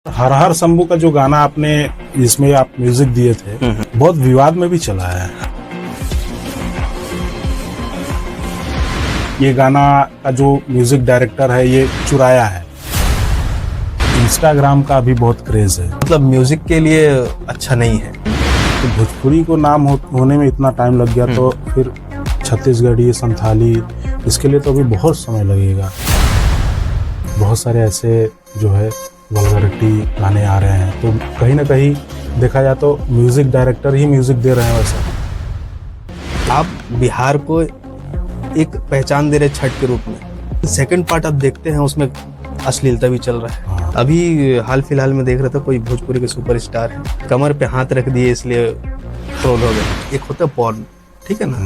हर हर शंभू का जो गाना आपने जिसमें आप म्यूजिक दिए थे बहुत विवाद में भी चला है। ये गाना का जो म्यूजिक डायरेक्टर है ये चुराया है। इंस्टाग्राम का भी बहुत क्रेज है, मतलब म्यूजिक के लिए अच्छा नहीं है। तो भोजपुरी को नाम होने में इतना टाइम लग गया, तो फिर छत्तीसगढ़ी, संथाली, इसके लिए तो अभी बहुत समय लगेगा। बहुत सारे ऐसे जो है वल्गैरिटी गाने आ रहे हैं, तो कहीं ना कहीं देखा जाए तो म्यूजिक डायरेक्टर ही म्यूजिक दे रहे हैं। वैसा आप बिहार को एक पहचान दे रहे छठ के रूप में। सेकंड पार्ट आप देखते हैं उसमें अश्लीलता भी चल रहा है। हाँ। अभी हाल फिलहाल में देख रहा था, कोई भोजपुरी के सुपरस्टार है, कमर पे हाथ रख दिए इसलिए ट्रोल हो गए। एक होता है पॉर्न, ठीक है ना,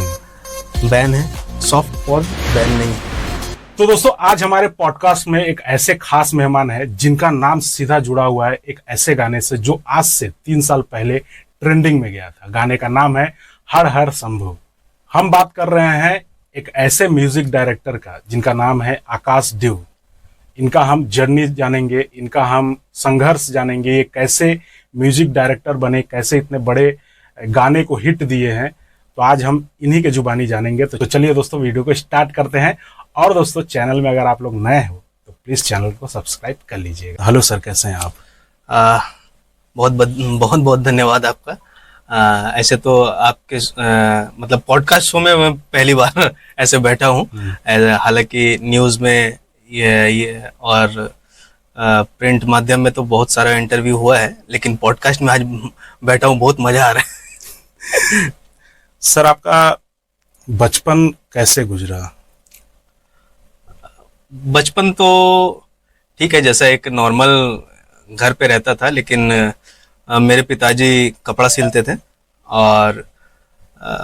बैन है। सॉफ्ट पॉर्न बैन नहीं है। तो दोस्तों, आज हमारे पॉडकास्ट में एक ऐसे खास मेहमान है जिनका नाम सीधा जुड़ा हुआ है एक ऐसे गाने से जो आज से 3 साल पहले ट्रेंडिंग में गया था। गाने का नाम है हर हर शंभू। हम बात कर रहे हैं एक ऐसे म्यूजिक डायरेक्टर का जिनका नाम है आकाश ड्यू। इनका हम जर्नी जानेंगे, इनका हम संघर्ष जानेंगे, ये कैसे म्यूजिक डायरेक्टर बने, कैसे इतने बड़े गाने को हिट दिए हैं। तो आज हम इन्हीं के जुबानी जानेंगे। तो चलिए दोस्तों, वीडियो को स्टार्ट करते हैं। और दोस्तों, चैनल में अगर आप लोग नए हो तो प्लीज चैनल को सब्सक्राइब कर लीजिएगा। हेलो सर, कैसे हैं आप? बहुत बहुत धन्यवाद आपका। ऐसे तो आपके मतलब पॉडकास्ट शो में मैं पहली बार ऐसे बैठा हूँ। हालांकि न्यूज़ में ये और प्रिंट माध्यम में तो बहुत सारा इंटरव्यू हुआ है, लेकिन पॉडकास्ट में आज बैठा हूँ, बहुत मजा आ रहा है। सर, आपका बचपन कैसे गुजरा? बचपन तो ठीक है, जैसा एक नॉर्मल घर पे रहता था, लेकिन मेरे पिताजी कपड़ा सिलते थे और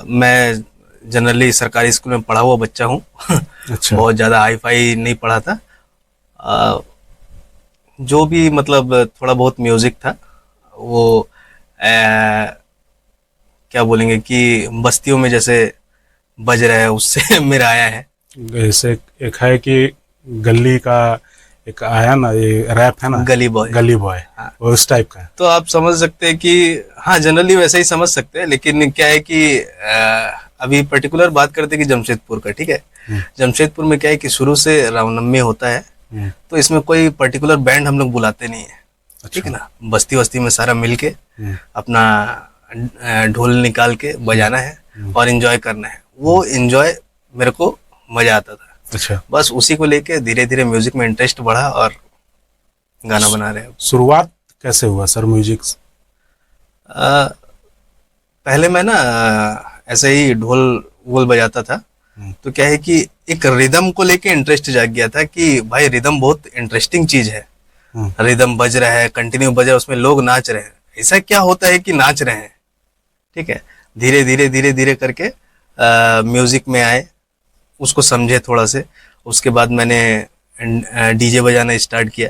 मैं जनरली सरकारी स्कूल में पढ़ा हुआ बच्चा हूँ। अच्छा। बहुत ज़्यादा हाई फाई नहीं पढ़ा था। जो भी मतलब थोड़ा बहुत म्यूज़िक था वो क्या बोलेंगे कि बस्तियों में जैसे बज रहा है, उससे मेरा आया है। जैसे एक है कि गली का एक आया ना, ये रैप है ना, गली बॉय। गली बॉय, हाँ। उस टाइप का। तो आप समझ सकते हैं कि हाँ, जनरली वैसे ही समझ सकते हैं, लेकिन क्या है कि अभी पर्टिकुलर बात करते हैं कि जमशेदपुर का, ठीक है। जमशेदपुर में क्या है कि शुरू से रामनवमी होता है, तो इसमें कोई पर्टिकुलर बैंड हम लोग बुलाते नहीं है। अच्छा। ठीक है ना, बस्ती वस्ती में सारा मिलके अपना ढोल निकाल के बजाना है और एंजॉय करना है। वो एंजॉय मेरे को मजा आता था। अच्छा। बस उसी को लेके धीरे धीरे म्यूजिक में इंटरेस्ट बढ़ा और गाना बना रहे हैं। शुरुआत कैसे हुआ सर म्यूजिक? पहले मैं ना ऐसे ही ढोल वोल बजाता था, तो क्या है कि एक रिदम को लेके इंटरेस्ट जाग गया था कि भाई रिदम बहुत इंटरेस्टिंग चीज है। रिदम बज रहा है, कंटिन्यू बज रहा है, उसमें लोग नाच रहे हैं। ऐसा क्या होता है कि नाच रहे हैं, ठीक है। धीरे धीरे करके म्यूजिक में आए, उसको समझे थोड़ा से। उसके बाद मैंने डीजे बजाना स्टार्ट किया।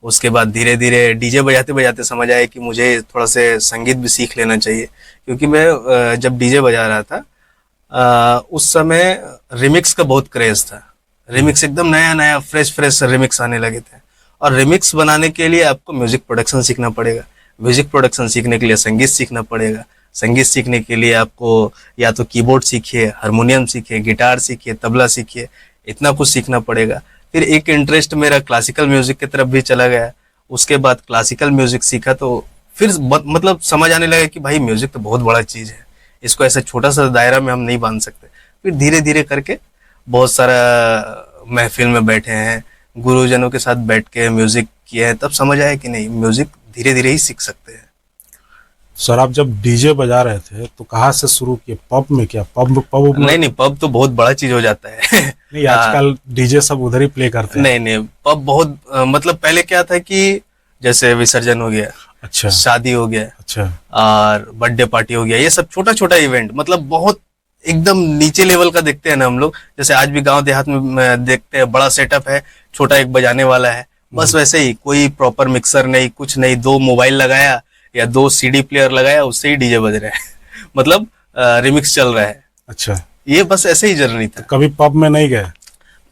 उसके बाद धीरे धीरे डीजे बजाते बजाते समझ आया कि मुझे थोड़ा से संगीत भी सीख लेना चाहिए, क्योंकि मैं जब डीजे बजा रहा था उस समय रिमिक्स का बहुत क्रेज था। रिमिक्स एकदम नया नया फ्रेश रिमिक्स आने लगे थे, और रिमिक्स बनाने के लिए आपको म्यूजिक प्रोडक्शन सीखना पड़ेगा। म्यूजिक प्रोडक्शन सीखने के लिए संगीत सीखना पड़ेगा। संगीत सीखने के लिए आपको या तो कीबोर्ड सीखिए, हारमोनियम सीखिए, गिटार सीखिए, तबला सीखिए, इतना कुछ सीखना पड़ेगा। फिर एक इंटरेस्ट मेरा क्लासिकल म्यूजिक की तरफ भी चला गया। उसके बाद क्लासिकल म्यूजिक सीखा तो फिर मतलब समझ आने लगा कि भाई म्यूजिक तो बहुत बड़ा चीज़ है, इसको ऐसा छोटा सा दायरा में हम नहीं बांध सकते। फिर धीरे धीरे करके बहुत सारा महफिल में बैठे हैं, गुरुजनों के साथ बैठ के म्यूजिक किए हैं, तब समझ आया कि नहीं, म्यूजिक धीरे धीरे ही सीख सकते हैं। सर, आप जब डीजे बजा रहे थे तो कहाँ से शुरू किए? पब में? क्या पब में? नहीं, पब तो बहुत बड़ा चीज हो जाता है। नहीं, आजकल डीजे सब उधर ही प्ले करते हैं। नहीं, पब बहुत मतलब पहले क्या था कि जैसे विसर्जन हो गया, अच्छा, शादी हो गया, अच्छा, और बर्थडे पार्टी हो गया, ये सब छोटा छोटा इवेंट, मतलब बहुत एकदम नीचे लेवल का देखते हैं ना हम लोग। जैसे आज भी गांव देहात में देखते हैं, बड़ा सेटअप है, छोटा एक बजाने वाला है, बस वैसे ही। कोई प्रॉपर मिक्सर नहीं, कुछ नहीं, 2 मोबाइल लगाया या 2 CD प्लेयर लगाया, उससे ही डीजे बज रहा है। मतलब रिमिक्स चल रहा है। अच्छा, ये बस ऐसे ही जर्नी था। कभी पब में नहीं गए?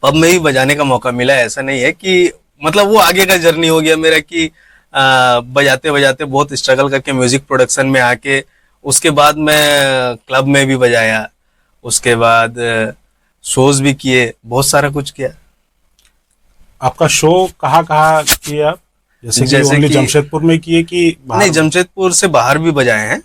पब में भी बजाने का मौका मिला, ऐसा नहीं है कि मतलब वो आगे का जर्नी हो गया मेरा कि बजाते बजाते बहुत स्ट्रगल करके म्यूजिक प्रोडक्शन में आके उसके बाद मैं क्लब में भी बजाया, उसके बाद शोज भी किए, बहुत सारा कुछ किया। आपका शो कहाँ कहाँ किए आप? जैसे कि जमशेदपुर में किए कि नहीं, जमशेदपुर से बाहर भी बजाए हैं।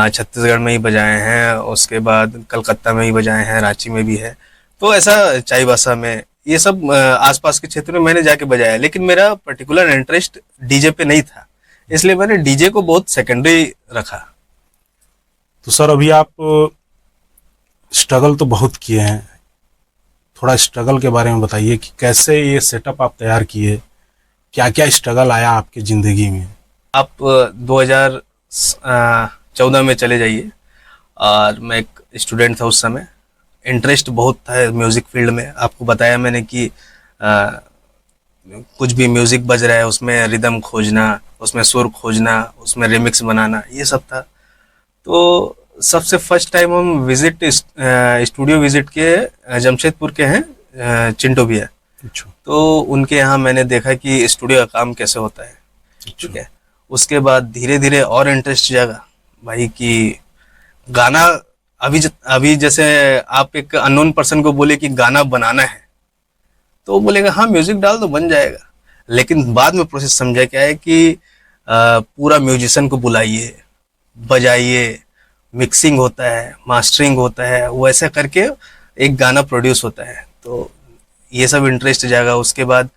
छत्तीसगढ़ में ही बजाए हैं, उसके बाद कलकत्ता में ही बजाए हैं, रांची में भी है, तो ऐसा चाईबासा में, ये सब आसपास के क्षेत्र में मैंने जाके बजाया। लेकिन मेरा पर्टिकुलर इंटरेस्ट डीजे पे नहीं था, इसलिए मैंने डीजे को बहुत सेकेंडरी रखा। तो सर अभी आप स्ट्रगल तो बहुत किए हैं, थोड़ा स्ट्रगल के बारे में बताइए कि कैसे ये सेटअप आप तैयार किए, क्या क्या स्ट्रगल आया आपकी ज़िंदगी में? आप 2014 में चले जाइए, और मैं एक स्टूडेंट था उस समय, इंटरेस्ट बहुत था म्यूज़िक फील्ड में। आपको बताया मैंने कि कुछ भी म्यूज़िक बज रहा है उसमें रिदम खोजना, उसमें सुर खोजना, उसमें रिमिक्स बनाना, ये सब था। तो सबसे फर्स्ट टाइम हम स्टूडियो विजिट किए, जमशेदपुर के हैं चिंटू भैया, तो उनके यहाँ मैंने देखा कि स्टूडियो का काम कैसे होता है। ठीक है, उसके बाद धीरे धीरे और इंटरेस्ट जागा भाई कि गाना, अभी जैसे आप एक अननोन पर्सन को बोले कि गाना बनाना है तो वो बोलेगा हाँ म्यूजिक डाल दो बन जाएगा, लेकिन बाद में प्रोसेस समझा क्या है कि पूरा म्यूजिशियन को बुलाइए, बजाइए, मिक्सिंग होता है, मास्टरिंग होता है, वैसा करके एक गाना प्रोड्यूस होता है। तो ये सब इंटरेस्ट जागा। उसके बाद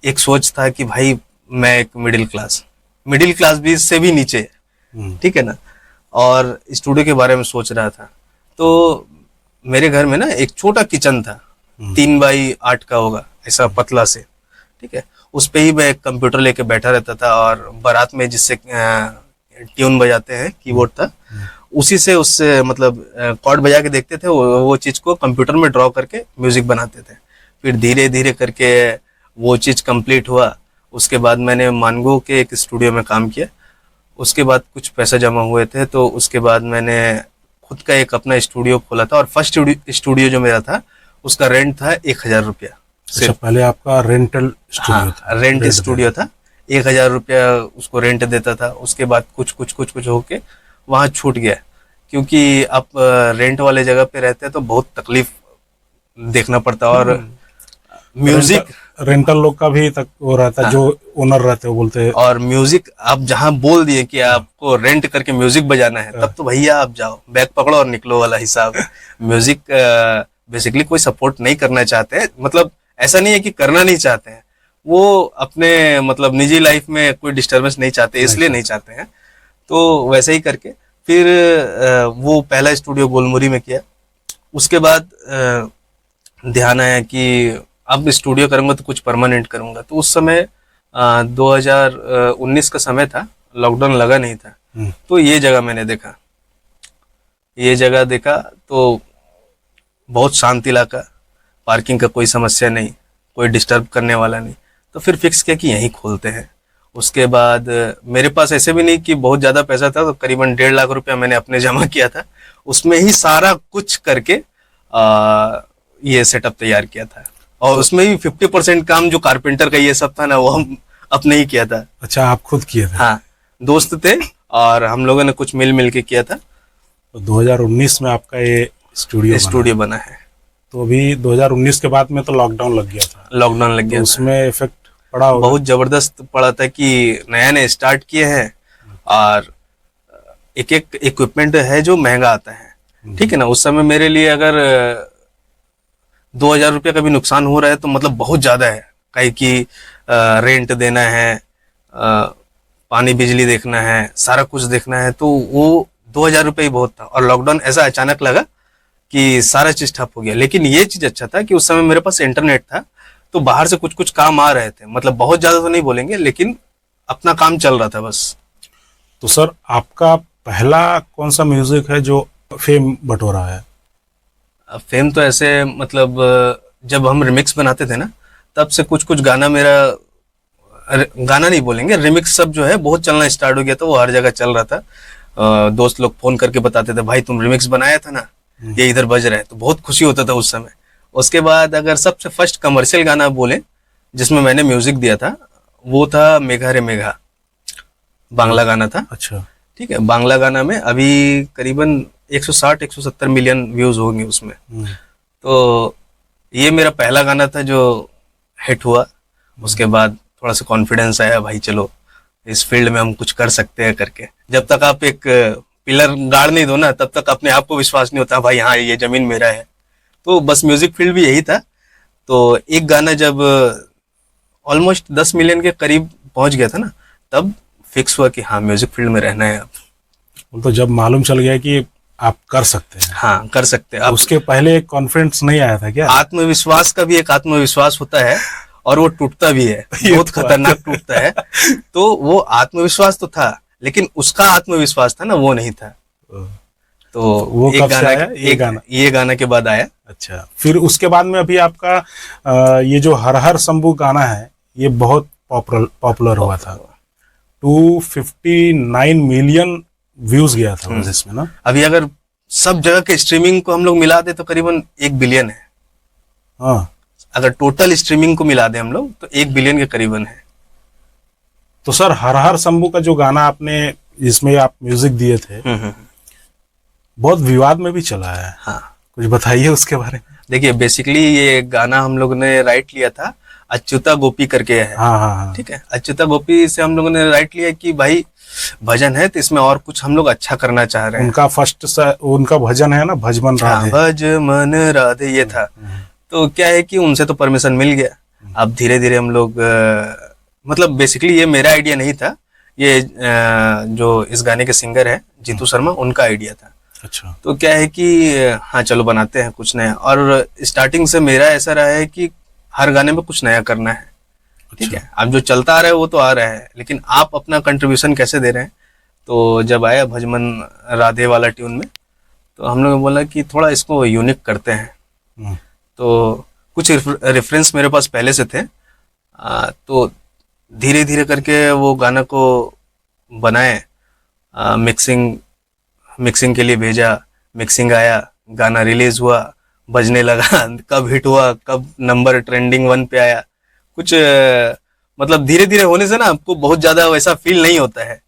एक सोच था कि भाई मैं एक मिडिल क्लास भी से भी नीचे, ठीक है ना, और स्टूडियो के बारे में सोच रहा था। तो मेरे घर में ना एक छोटा किचन था, 3x8 का होगा, ऐसा पतला से, ठीक है, उस पे ही मैं कंप्यूटर लेके बैठा रहता था, और बारात में जिससे ट्यून बजाते हैं कीबोर्ड था, उसी से उससे मतलब कॉर्ड बजा के देखते थे, वो चीज को कंप्यूटर में ड्रॉ करके म्यूजिक बनाते थे। फिर धीरे धीरे करके वो चीज कंप्लीट हुआ। उसके बाद मैंने मानगो के एक स्टूडियो में काम किया, उसके बाद कुछ पैसा जमा हुए थे, तो उसके बाद मैंने खुद का एक अपना स्टूडियो खोला था। और फर्स्ट स्टूडियो जो मेरा था उसका रेंट था 1000 रुपया। अच्छा, पहले आपका रेंटल स्टूडियो था? रेंट स्टूडियो था, 1000 रुपया उसको रेंट देता था। उसके बाद कुछ होके वहाँ छूट गया, क्योंकि आप रेंट वाले जगह पे रहते हैं तो बहुत तकलीफ देखना पड़ता। और म्यूजिक रेंटल लोग का भी तक वो रहता है, जो ओनर रहते हैं वो बोलते हैं। और म्यूजिक आप जहाँ बोल दिए कि आपको रेंट करके म्यूजिक बजाना है, तब तो भैया आप जाओ, बैग पकड़ो और निकलो वाला हिसाब। म्यूजिक बेसिकली कोई सपोर्ट नहीं करना चाहते हैं, मतलब ऐसा नहीं है कि करना नहीं चाहते हैं, वो अपने मतलब निजी लाइफ में कोई डिस्टर्बेंस नहीं चाहते, इसलिए नहीं चाहते हैं। तो वैसे ही करके फिर वो पहला स्टूडियो गोलमुरी में किया। उसके बाद ध्यान आया कि अब स्टूडियो करूंगा तो कुछ परमानेंट करूंगा। तो उस समय 2019 का समय था, लॉकडाउन लगा नहीं था, तो ये जगह मैंने देखा, ये जगह देखा तो बहुत शांत इलाका, पार्किंग का कोई समस्या नहीं, कोई डिस्टर्ब करने वाला नहीं। तो फिर फिक्स किया कि यहीं खोलते हैं। उसके बाद मेरे पास ऐसे भी नहीं कि बहुत ज़्यादा पैसा था, तो करीबन 1.5 लाख रुपया मैंने अपने जमा किया था, उसमें ही सारा कुछ करके ये सेटअप तैयार किया था। और उसमें भी 50% काम जो कारपेंटर का ये सब था ना, वो हम अपने ही किया था। अच्छा, आप खुद किए थे? हाँ, दोस्त थे और हम लोगों ने कुछ मिल के किया था। तो 2019 में आपका ये स्टूडियो बना है। तो अभी 2019 के बाद में तो लॉकडाउन लग गया था। लॉकडाउन लग गया, तो उसमें इफेक्ट पड़ा होगा? बहुत जबरदस्त पड़ा था कि नया स्टार्ट किए हैं, और एक इक्विपमेंट है जो महंगा आता है, ठीक है ना। उस समय मेरे लिए अगर 2000 रुपया का भी नुकसान हो रहा है तो मतलब बहुत ज्यादा है, कहीं कि रेंट देना है, पानी बिजली देखना है, सारा कुछ देखना है, तो वो 2000 रुपये ही बहुत था। और लॉकडाउन ऐसा अचानक लगा कि सारा चीज ठप हो गया। लेकिन ये चीज अच्छा था कि उस समय मेरे पास इंटरनेट था, तो बाहर से कुछ काम आ रहे थे, मतलब बहुत ज्यादा तो नहीं बोलेंगे, लेकिन अपना काम चल रहा था बस। तो सर आपका पहला कौन सा म्यूजिक है जो फेम बटोरा है? फेम तो ऐसे मतलब जब हम रिमिक्स बनाते थे ना, तब से कुछ गाना मेरा, गाना नहीं बोलेंगे, रिमिक्स सब जो है बहुत चलना स्टार्ट हो गया था, वो हर जगह चल रहा था। दोस्त लोग फोन करके बताते थे भाई तुम रिमिक्स बनाया था ना, ये इधर बज रहा है, तो बहुत खुशी होता था उस समय। उसके बाद अगर सबसे फर्स्ट कमर्शियल गाना बोले जिसमें मैंने म्यूजिक दिया था, वो था मेघा रे मेघा, बांग्ला गाना था। अच्छा। ठीक है, बांग्ला गाना में अभी करीबन 160-170 मिलियन व्यूज होंगे उसमें। तो ये मेरा पहला गाना था जो हिट हुआ। उसके बाद थोड़ा सा कॉन्फिडेंस आया, भाई चलो इस फील्ड में हम कुछ कर सकते हैं करके। जब तक आप एक पिलर गाड़ नहीं दो ना, तब तक अपने आप को विश्वास नहीं होता भाई हाँ ये जमीन मेरा है। तो बस म्यूजिक फील्ड भी यही था। तो एक गाना जब ऑलमोस्ट 10 मिलियन के करीब पहुंच गया था ना, तब फिक्स हुआ कि हाँ म्यूजिक फील्ड में रहना है अब। तो जब मालूम चल गया कि आप कर सकते हैं। हाँ कर सकते हैं। अब उसके पहले कॉन्फिडेंस नहीं आया था क्या? आत्मविश्वास का भी एक आत्मविश्वास होता है और वो टूटता भी है, बहुत खतरनाक टूटता है। तो वो आत्मविश्वास तो था, लेकिन उसका आत्मविश्वास था ना वो नहीं था। तो वो एक कब से गाना, आया? ये गाना के बाद आया। अच्छा, फिर उसके बाद में अभी आपका ये जो हर हर शंभू गाना है ये बहुत पॉपुलर हुआ था। 259 मिलियन व्यूज गया था इसमें ना। अभी अगर सब जगह के स्ट्रीमिंग को हम लोग मिला दे तो करीबन 1 बिलियन है। हाँ, अगर टोटल स्ट्रीमिंग को मिला दे हम लोग तो 1 बिलियन के करीबन है। तो सर हर हर शंभू का जो गाना आपने जिसमें आप म्यूजिक दिए थे बहुत विवाद में भी चला है। हाँ कुछ बताइए उसके बारे में। देखिए बेसिकली ये गाना हम लोग ने राइट लिया था, अच्युता गोपी करके है। हाँ हाँ हाँ। ठीक है, अच्युता गोपी से हम लोगों ने राइट लिया कि भाई भजन है तो इसमें और कुछ हम लोग अच्छा करना चाह रहे हैं। उनका भजन है ना, भजमन राधे। भज मन राधे ये था। तो क्या है कि उनसे तो परमिशन मिल गया। अब धीरे धीरे हम लोग मतलब बेसिकली ये मेरा आइडिया नहीं था, ये जो इस गाने के सिंगर है जीतू शर्मा उनका आइडिया था। अच्छा। तो क्या है कि हाँ चलो बनाते हैं कुछ नया। और स्टार्टिंग से मेरा ऐसा रहा है कि हर गाने में कुछ नया करना है। ठीक है, अब जो चलता आ रहा है वो तो आ रहा है, लेकिन आप अपना कंट्रीब्यूशन कैसे दे रहे हैं। तो जब आया भजमन राधे वाला ट्यून में, तो हम लोगों ने बोला कि थोड़ा इसको यूनिक करते हैं। तो कुछ रेफरेंस मेरे पास पहले से थे। तो धीरे धीरे करके वो गाना को बनाए, मिक्सिंग के लिए भेजा, मिक्सिंग आया, गाना रिलीज हुआ, बजने लगा। कब हिट हुआ, कब नंबर ट्रेंडिंग 1 पे आया, कुछ मतलब धीरे धीरे होने से ना आपको बहुत ज्यादा वैसा फील नहीं होता है।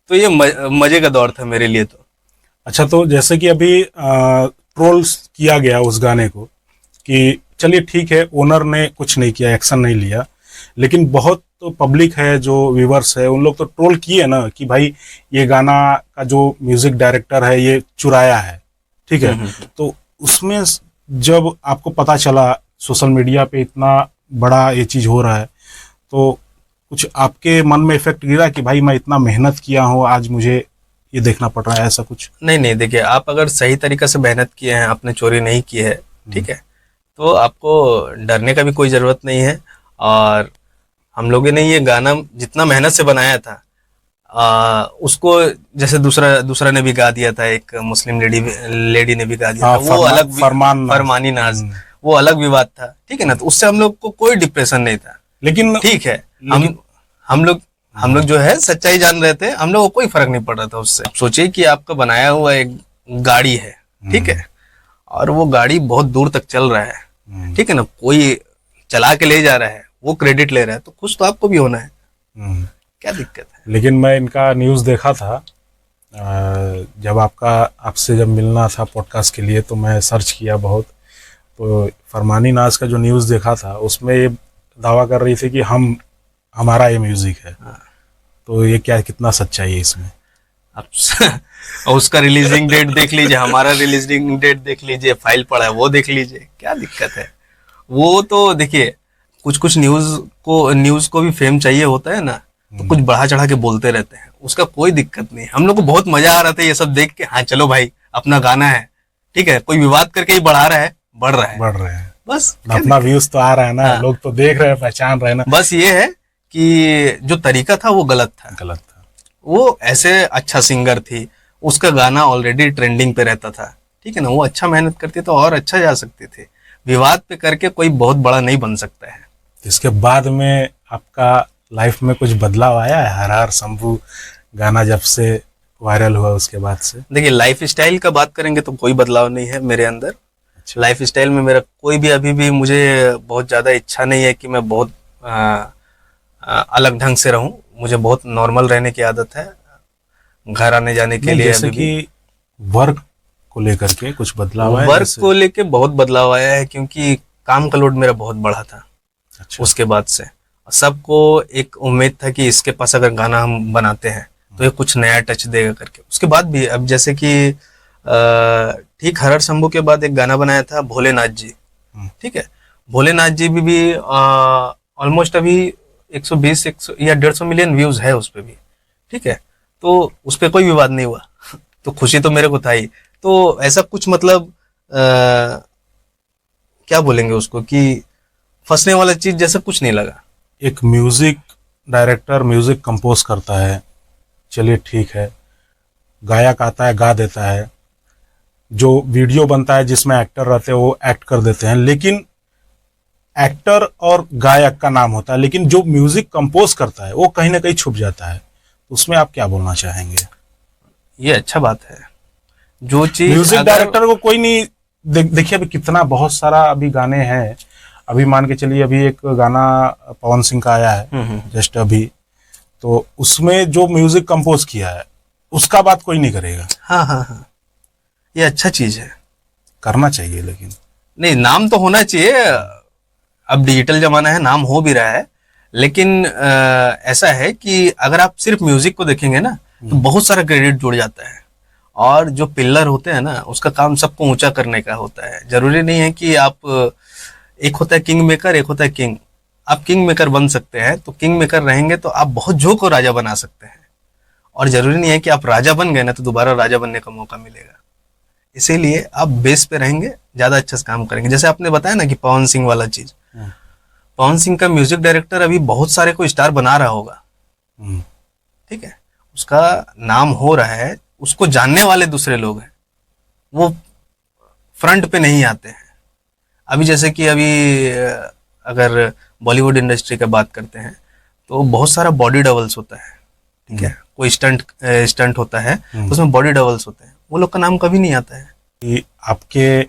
तो ये मजे का दौर था मेरे लिए तो। अच्छा, तो जैसे कि अभी ट्रोल्स किया गया उस गाने को कि चलिए ठीक है ओनर ने कुछ नहीं किया, एक्शन नहीं लिया, लेकिन बहुत तो पब्लिक है जो व्यूवर्स है उन लोग तो ट्रोल किए ना कि भाई ये गाना का जो म्यूजिक डायरेक्टर है ये चुराया है। ठीक है, तो उसमें जब आपको पता चला सोशल मीडिया पे इतना बड़ा ये चीज हो रहा है, तो कुछ आपके मन में इफेक्ट गिरा कि भाई मैं इतना मेहनत किया हूँ आज मुझे ये देखना पड़ रहा है, ऐसा कुछ? नहीं, देखिए आप अगर सही तरीके से मेहनत किए हैं, आपने चोरी नहीं की है, ठीक है, तो आपको डरने का भी कोई जरूरत नहीं है। और हम लोगों ने ये गाना जितना मेहनत से बनाया था, उसको जैसे दूसरा ने भी गा दिया था, एक मुस्लिम लेडी ने भी गा दिया था, वो अलग फरमानी नाज, वो अलग विवाद था। ठीक है ना, तो उससे हम लोग को कोई डिप्रेशन नहीं था। लेकिन ठीक है, हम लोग जो है सच्चाई जान रहे थे, हम लोग को कोई फर्क नहीं पड़ रहा था उससे। सोचिए कि आपका बनाया हुआ एक गाड़ी है, ठीक है, और वो गाड़ी बहुत दूर तक चल रहा है, ठीक है ना, कोई चला के ले जा रहा है, वो क्रेडिट ले रहा है, तो कुछ तो आपको भी होना है। क्या दिक्कत है? लेकिन मैं इनका न्यूज़ देखा था जब आपसे जब मिलना था पॉडकास्ट के लिए, तो मैं सर्च किया बहुत, तो फरमानी नाज का जो न्यूज़ देखा था उसमें ये दावा कर रही थी कि हमारा ये म्यूजिक है। तो ये क्या कितना सच्चाई है इसमें? अब उसका रिलीजिंग डेट देख लीजिए, हमारा रिलीजिंग डेट देख लीजिए, फाइल पड़ा है वो देख लीजिए, क्या दिक्कत है? वो तो देखिए कुछ न्यूज को भी फेम चाहिए होता है ना, तो कुछ बढ़ा चढ़ा के बोलते रहते हैं, उसका कोई दिक्कत नहीं। हम लोग को बहुत मजा आ रहा था ये सब देख के। हाँ चलो भाई अपना गाना है, ठीक है, कोई विवाद करके ही बढ़ा रहा है, बढ़ रहा है बस, अपना व्यूज तो आ रहा है ना। हाँ। लोग तो देख रहे हैं, पहचान रहे हैं ना। बस ये है कि जो तरीका था वो गलत था। वो ऐसे अच्छा सिंगर थी, उसका गाना ऑलरेडी ट्रेंडिंग पे रहता था, ठीक है ना, वो अच्छा मेहनत करती तो और अच्छा जा सकते थे। विवाद पे करके कोई बहुत बड़ा नहीं बन सकता है। इसके बाद में आपका लाइफ में कुछ बदलाव आया है? हर हर शंभू गाना जब से वायरल हुआ उसके बाद से? देखिए लाइफ स्टाइल का बात करेंगे तो कोई बदलाव नहीं है मेरे अंदर। लाइफ स्टाइल में मेरा कोई भी अभी भी मुझे बहुत ज्यादा इच्छा नहीं है कि मैं बहुत अलग ढंग से रहूं। मुझे बहुत नॉर्मल रहने की आदत है, घर आने जाने के नहीं, लिए जैसे अभी कि वर्क को लेकर के कुछ बदलाव है वर्क जैसे? को लेके बहुत बदलाव आया है, क्योंकि काम का लोड मेरा बहुत बढ़ा था अच्छा। उसके बाद से। सबको एक उम्मीद था कि इसके पास अगर गाना हम बनाते हैं तो ये कुछ नया टच देगा करके। उसके बाद भी अब जैसे कि ठीक हर हर शंभू के बाद एक गाना बनाया था भोलेनाथ जी, ठीक है। भोलेनाथ जी भी ऑलमोस्ट अभी 120 100 या 150 मिलियन व्यूज है उस पे भी, ठीक है। तो उस पे कोई विवाद नहीं हुआ तो खुशी तो मेरे को था ही। तो ऐसा कुछ मतलब क्या बोलेंगे उसको कि फंसने वाला चीज जैसा कुछ नहीं लगा। एक म्यूजिक डायरेक्टर म्यूजिक कंपोज करता है, चलिए ठीक है, गायक आता है गा देता है, जो वीडियो बनता है जिसमें एक्टर रहते हैं वो एक्ट कर देते हैं, लेकिन एक्टर और गायक का नाम होता है, लेकिन जो म्यूजिक कंपोज करता है वो कहीं ना कहीं छुप जाता है। उसमें आप क्या बोलना चाहेंगे? ये अच्छा बात है, जो चीज म्यूजिक डायरेक्टर को कोई नहीं देखिए अभी कितना बहुत सारा अभी गाने हैं। अभी मान के चलिए अभी एक गाना पवन सिंह का आया है जस्ट अभी, तो उसमें जो म्यूजिक कंपोज किया है उसका बात कोई नहीं करेगा। हाँ हाँ हाँ, ये अच्छा चीज है, करना चाहिए, लेकिन नहीं नाम तो होना चाहिए। अब डिजिटल जमाना है, नाम हो भी रहा है, लेकिन ऐसा है कि अगर आप सिर्फ म्यूजिक को देखेंगे ना तो बहुत सारा क्रेडिट जुड़ जाता है। और जो पिल्लर होते हैं ना उसका काम सबको ऊंचा करने का होता है। जरूरी नहीं है कि आप, एक होता है किंग मेकर, एक होता है किंग। आप किंग मेकर बन सकते हैं, तो किंग मेकर रहेंगे तो आप बहुत जो को राजा बना सकते हैं। और जरूरी नहीं है कि आप राजा बन गए ना तो दोबारा राजा बनने का मौका मिलेगा। इसीलिए आप बेस पे रहेंगे, ज्यादा अच्छा से काम करेंगे। जैसे आपने बताया ना कि पवन सिंह वाला चीज, पवन सिंह का म्यूजिक डायरेक्टर अभी बहुत सारे को स्टार बना रहा होगा, ठीक है। उसका नाम हो रहा है, उसको जानने वाले दूसरे लोग हैं, वो फ्रंट पे नहीं आते हैं। अभी जैसे कि अभी अगर बॉलीवुड इंडस्ट्री का बात करते हैं तो बहुत सारा बॉडी डबल्स होता है, ठीक है। कोई स्टंट होता है तो उसमें बॉडी डबल्स होते हैं, वो लोग का नाम कभी नहीं आता है। कि आपके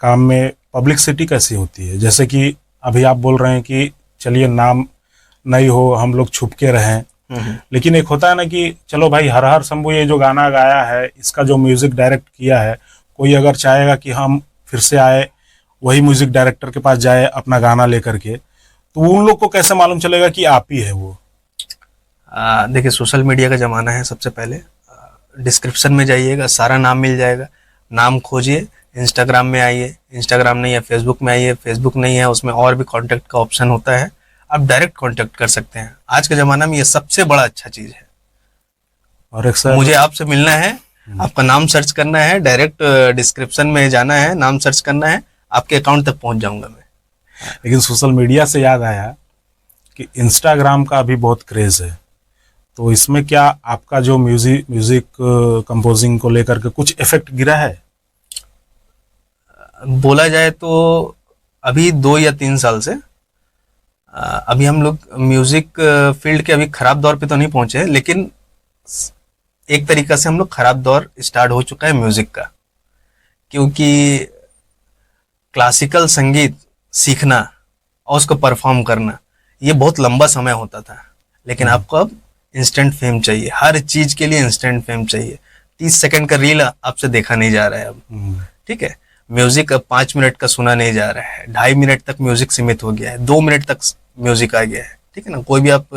काम में पब्लिसिटी कैसी होती है? जैसे कि अभी आप बोल रहे हैं कि चलिए नाम नहीं हो, हम लोग छुप के रहें, लेकिन एक होता है ना कि चलो भाई हर हर शंभू ये जो गाना गाया है इसका जो म्यूजिक डायरेक्ट किया है, कोई अगर चाहेगा कि हम फिर से आए वही म्यूजिक डायरेक्टर के पास जाए अपना गाना लेकर के, तो उन लोग को कैसे मालूम चलेगा कि आप ही है वो? देखिए सोशल मीडिया का जमाना है। सबसे पहले डिस्क्रिप्शन में जाइएगा, सारा नाम मिल जाएगा। नाम खोजिए, इंस्टाग्राम में आइए, इंस्टाग्राम नहीं है फेसबुक में आइए, फेसबुक नहीं है उसमें और भी कांटेक्ट का ऑप्शन होता है, आप डायरेक्ट कांटेक्ट कर सकते हैं। आज के ज़माना में ये सबसे बड़ा अच्छा चीज़ है। और एक सर, मुझे आपसे मिलना है, आपका नाम सर्च करना है, डायरेक्ट डिस्क्रिप्शन में जाना है, नाम सर्च करना है, आपके अकाउंट तक पहुंच जाऊंगा मैं। लेकिन सोशल मीडिया से याद आया कि इंस्टाग्राम का अभी बहुत क्रेज है, तो इसमें क्या आपका जो म्यूजिक कंपोजिंग को लेकर के कुछ इफेक्ट गिरा है? बोला जाए तो अभी 2 या 3 साल से अभी हम लोग म्यूजिक फील्ड के अभी खराब दौर पे तो नहीं पहुंचे, लेकिन एक तरीका से हम लोग खराब दौर स्टार्ट हो चुका है म्यूजिक का। क्योंकि क्लासिकल संगीत सीखना और उसको परफॉर्म करना ये बहुत लंबा समय होता था, लेकिन आपको अब इंस्टेंट फेम चाहिए। हर चीज के लिए इंस्टेंट फेम चाहिए। 30 सेकंड का रील आपसे देखा नहीं जा रहा है अब, ठीक है। म्यूजिक अब 5 मिनट का सुना नहीं जा रहा है, 2.5 मिनट तक म्यूजिक सीमित हो गया है, 2 मिनट तक म्यूजिक आ गया है, ठीक है ना। कोई भी आप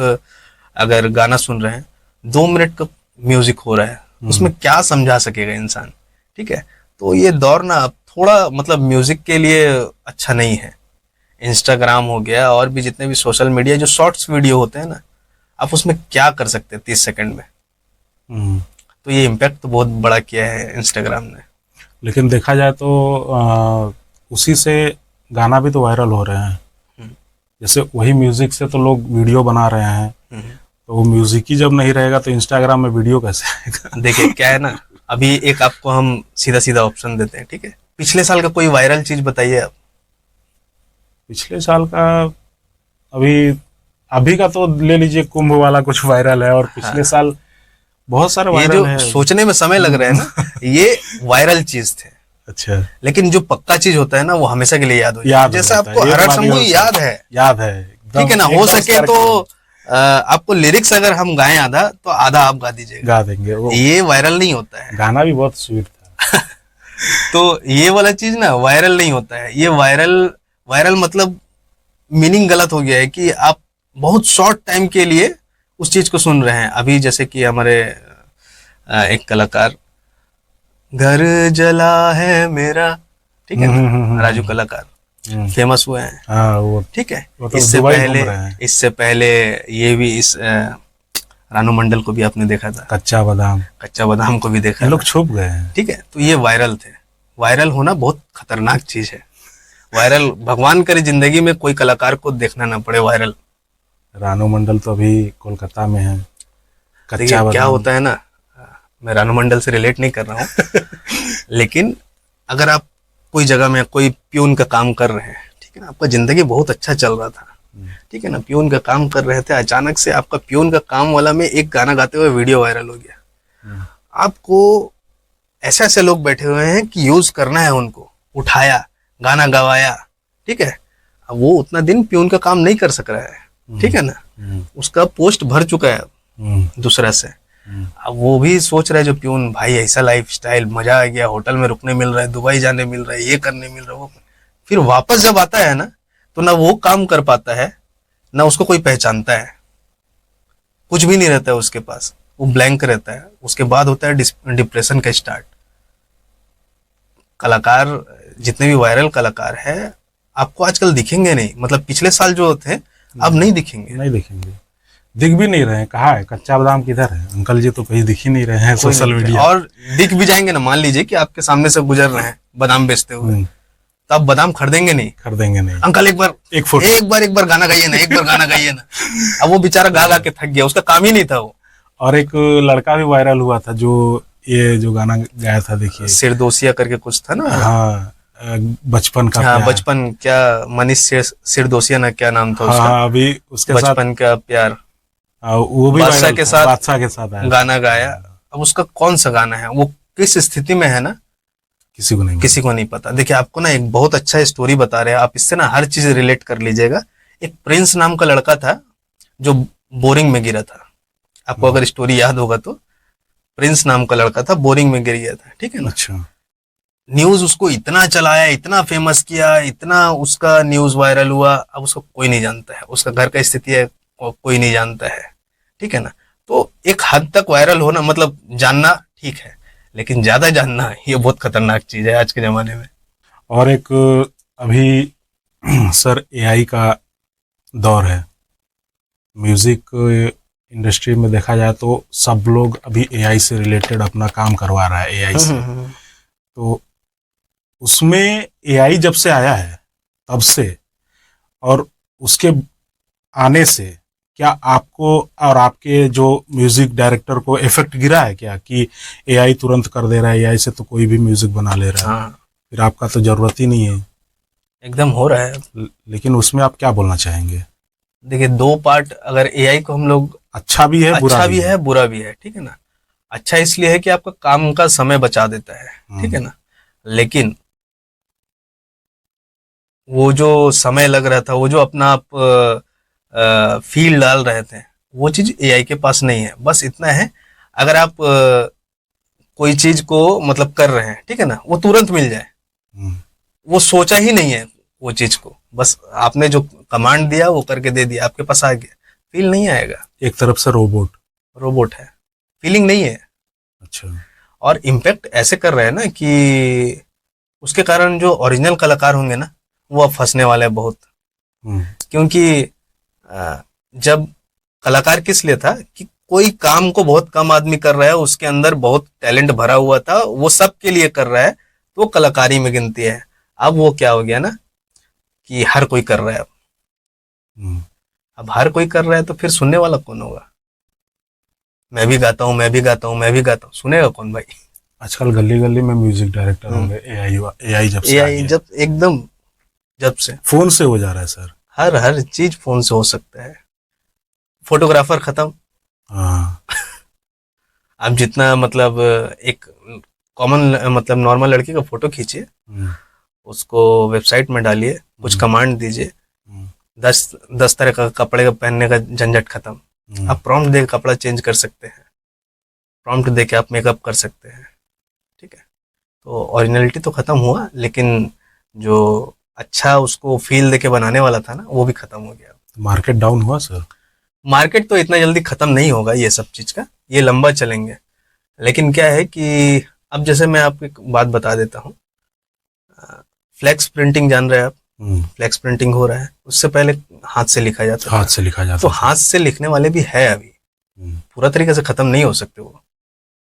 अगर गाना सुन रहे हैं 2 मिनट का म्यूजिक हो रहा है, उसमें क्या समझा सकेगा इंसान, ठीक है। तो ये दौर ना अब थोड़ा मतलब म्यूजिक के लिए अच्छा नहीं है। इंस्टाग्राम हो गया और भी जितने भी सोशल मीडिया जो शॉर्ट्स वीडियो होते हैं ना, आप उसमें क्या कर सकते हैं 30 सेकंड में। तो ये इम्पैक्ट तो बहुत बड़ा किया है इंस्टाग्राम ने। लेकिन देखा जाए तो उसी से गाना भी तो वायरल हो रहे हैं। जैसे वही म्यूजिक से तो लोग वीडियो बना रहे हैं, तो वो म्यूजिक ही जब नहीं रहेगा तो इंस्टाग्राम में वीडियो कैसे आएगा? देखिए क्या है ना, अभी एक आपको हम सीधा सीधा ऑप्शन देते हैं, ठीक है। पिछले साल का कोई वायरल चीज बताइए आप। पिछले साल का अभी का तो ले लीजिए, कुंभ वाला कुछ वायरल है, और पिछले साल बहुत सारे ये वायरल है। जो सोचने में समय लग रहा है ना ये वायरल चीज थे। अच्छा, लेकिन जो पक्का चीज होता है ना वो हमेशा के लिए याद हो जाता है। जैसे आपको हर हर शंभू याद है, याद है, ठीक है ना। हो सके तो आपको लिरिक्स अगर हम गाएं आधा तो आधा आप गा दीजिएगा, गा देंगे वो। ये वायरल नहीं होता है। गाना भी बहुत स्वीट था। तो ये वाला चीज ना वायरल नहीं होता है। ये वायरल वायरल मतलब मीनिंग गलत हो गया है कि आप बहुत शॉर्ट टाइम के लिए उस चीज को सुन रहे हैं। अभी जैसे कि हमारे एक कलाकार, घर जला है मेरा, ठीक है ना, राजू कलाकार फेमस हुए हैं। हाँ वो ठीक है। वो तो इससे दुबई पहले घूम रहे हैं। इससे पहले ये भी इस रानू मंडल को भी आपने देखा था, कच्चा बादाम, कच्चा बादाम को भी देखा ये था। लोग छुप गए हैं। ठीक है। तो ये वायरल थे। वायरल होना बहुत खतरनाक चीज है। वायरल, भगवान करे जिंदगी में कोई कलाकार को देखना ना पड़े वायरल। रानू मंडल तो अभी कोलकाता में है। देखिए कच्चा क्या बादाम, होता है ना, मैं रानू मंडल से रिलेट नहीं कर रहा हूँ लेकिन अगर आप कोई जगह में कोई प्यून का काम कर रहे हैं, ठीक है ना, आपका जिंदगी बहुत अच्छा चल रहा था, ठीक है ना, प्यून का काम कर रहे थे, अचानक से आपका प्यून का काम वाला में एक गाना गाते हुए वीडियो वायरल हो गया। आपको ऐसे ऐसे लोग बैठे हुए हैं कि यूज करना है उनको, उठाया, गाना गवाया, ठीक है। अब वो उतना दिन प्यून का काम नहीं कर सक रहा है, ठीक है ना, उसका पोस्ट भर चुका है दूसरा से। अब वो भी सोच रहा है जो प्यून, भाई ऐसा लाइफ स्टाइल, मजा आ गया, होटल में रुकने मिल रहा है, दुबई जाने मिल रहा है, ये करने मिल रहा है, वो। फिर वापस जब आता है ना तो ना वो काम कर पाता है, ना उसको कोई पहचानता है, कुछ भी नहीं रहता है उसके पास, वो ब्लैंक रहता है। उसके बाद होता है डिप्रेशन का स्टार्ट। कलाकार जितने भी वायरल कलाकार हैं आपको आजकल दिखेंगे नहीं, मतलब पिछले साल जो थे अब नहीं दिखेंगे। नहीं दिखेंगे, दिख भी नहीं रहे हैं। कहाँ है कच्चा बादाम, किधर है अंकल जी? तो कहीं दिख ही नहीं रहे हैं सोशल मीडिया। और दिख भी जाएंगे ना, मान लीजिए कि आपके सामने से गुजर रहे हैं बादाम बेचते हुए, तो आप बादाम खरीदेंगे नहीं, खरीदेंगे नहीं। अंकल एक बार गाना गाइए ना, एक बार गाना गाइए ना। अब वो बेचारा गा गा के थक गया, उसका काम ही नहीं था वो। और एक लड़का भी वायरल हुआ था जो ये जो गाना गाया था, देखिए, सिरदोसिया करके कुछ था ना। हाँ, बचपन का हाँ प्यार। बचपन, क्या मनीष सिरदोसिया ना, क्या नाम था उसका? हाँ, अभी उसके साथ बचपन का प्यार, वो भी बादशाह वायरल के था, साथ बादशाह के साथ आया, गाना गाया। अब उसका कौन सा गाना है, वो किस स्थिति में है ना, किसी को नहीं पता। देखिए आपको ना एक बहुत अच्छा स्टोरी बता रहे हैं, आप इससे ना हर चीज रिलेट कर लीजिएगा। एक प्रिंस नाम का लड़का था जो बोरिंग में गिरा था, आपको अगर स्टोरी याद होगा तो। प्रिंस नाम का लड़का था, बोरिंग में गिर गया था, ठीक है ना। अच्छा। न्यूज उसको इतना चलाया, इतना फेमस किया, इतना उसका न्यूज वायरल हुआ, अब उसको कोई नहीं जानता है, उसका घर का स्थिति है कोई नहीं जानता है, ठीक है ना। तो एक हद तक वायरल होना मतलब जानना ठीक है, लेकिन ज्यादा जानना ये बहुत खतरनाक चीज है आज के जमाने में। और एक अभी सर एआई का दौर है। म्यूजिक इंडस्ट्री में देखा जाए तो सब लोग अभी एआई से रिलेटेड अपना काम करवा रहा है, एआई से। तो उसमें एआई जब से आया है तब से, और उसके आने से क्या आपको और आपके जो म्यूजिक डायरेक्टर को इफेक्ट गिरा है क्या, कि एआई तुरंत कर दे रहा है, एआई से तो कोई भी म्यूजिक बना ले रहा है? हाँ, फिर आपका तो जरूरत ही नहीं है। एकदम हो रहा है। लेकिन उसमें आप क्या बोलना चाहेंगे? देखिए दो पार्ट, अगर एआई को हम लोग, अच्छा भी है, बुरा अच्छा भी है, बुरा भी है, ठीक है ना। अच्छा इसलिए है कि आपका काम का समय बचा देता है, ठीक है ना। लेकिन वो जो समय लग रहा था, वो जो अपना आप फील डाल रहे थे, वो चीज एआई के पास नहीं है। बस इतना है, अगर आप कोई चीज को मतलब कर रहे हैं, ठीक है ना, वो तुरंत मिल जाए, वो सोचा ही नहीं है वो चीज को, बस आपने जो कमांड दिया वो करके दे दिया, आपके पास आ गया। फील नहीं आएगा। एक तरफ से रोबोट है, फीलिंग नहीं है। अच्छा। और इम्पैक्ट ऐसे कर रहे हैं ना कि उसके कारण जो ओरिजिनल कलाकार होंगे ना, वो अब फंसने वाले हैं बहुत। क्योंकि जब कलाकार किस लिए था कि कोई काम को बहुत कम आदमी कर रहा है, उसके अंदर बहुत टैलेंट भरा हुआ था, वो सब के लिए कर रहा है, तो वो कलाकारी में गिनती है। अब वो क्या हो गया ना कि हर कोई कर रहा है। अब हर कोई कर रहा है तो फिर सुनने वाला कौन होगा? मैं भी गाता हूँ, मैं भी गाता हूँ, मैं भी गाता हूँ, सुनेगा कौन भाई? आजकल गली गली में म्यूजिक डायरेक्टर होंगे। एआई जब से एआई जब से फोन से हो जा रहा है सर, हर चीज फोन से हो सकता है। फोटोग्राफर खत्म। हाँ। आप जितना मतलब एक कॉमन मतलब नॉर्मल लड़की का फोटो खींचिए, उसको वेबसाइट में डालिए, कुछ कमांड दीजिए, 10 तरह का कपड़े का पहनने का झंझट खत्म। आप प्रॉम्प्ट दे के कपड़ा चेंज कर सकते हैं, प्रॉम्प्ट दे के आप मेकअप कर सकते हैं, ठीक है। तो ओरिजिनलिटी तो खत्म हुआ, लेकिन जो अच्छा उसको फील देके बनाने वाला था ना, वो भी खत्म हो गया। मार्केट डाउन हुआ सर? मार्केट तो इतना जल्दी खत्म नहीं होगा ये सब चीज का, ये लंबा चलेंगे। लेकिन क्या है कि अब जैसे मैं आपको एक बात बता देता हूँ, फ्लेक्स प्रिंटिंग जान रहे हैं आप? फ्लेक्स प्रिंटिंग हो रहा है, उससे पहले हाथ से लिखा जाता था। हाथ से लिखा जाता तो था। हाथ से लिखने वाले भी है अभी, पूरा तरीके से खत्म नहीं हो सकते वो,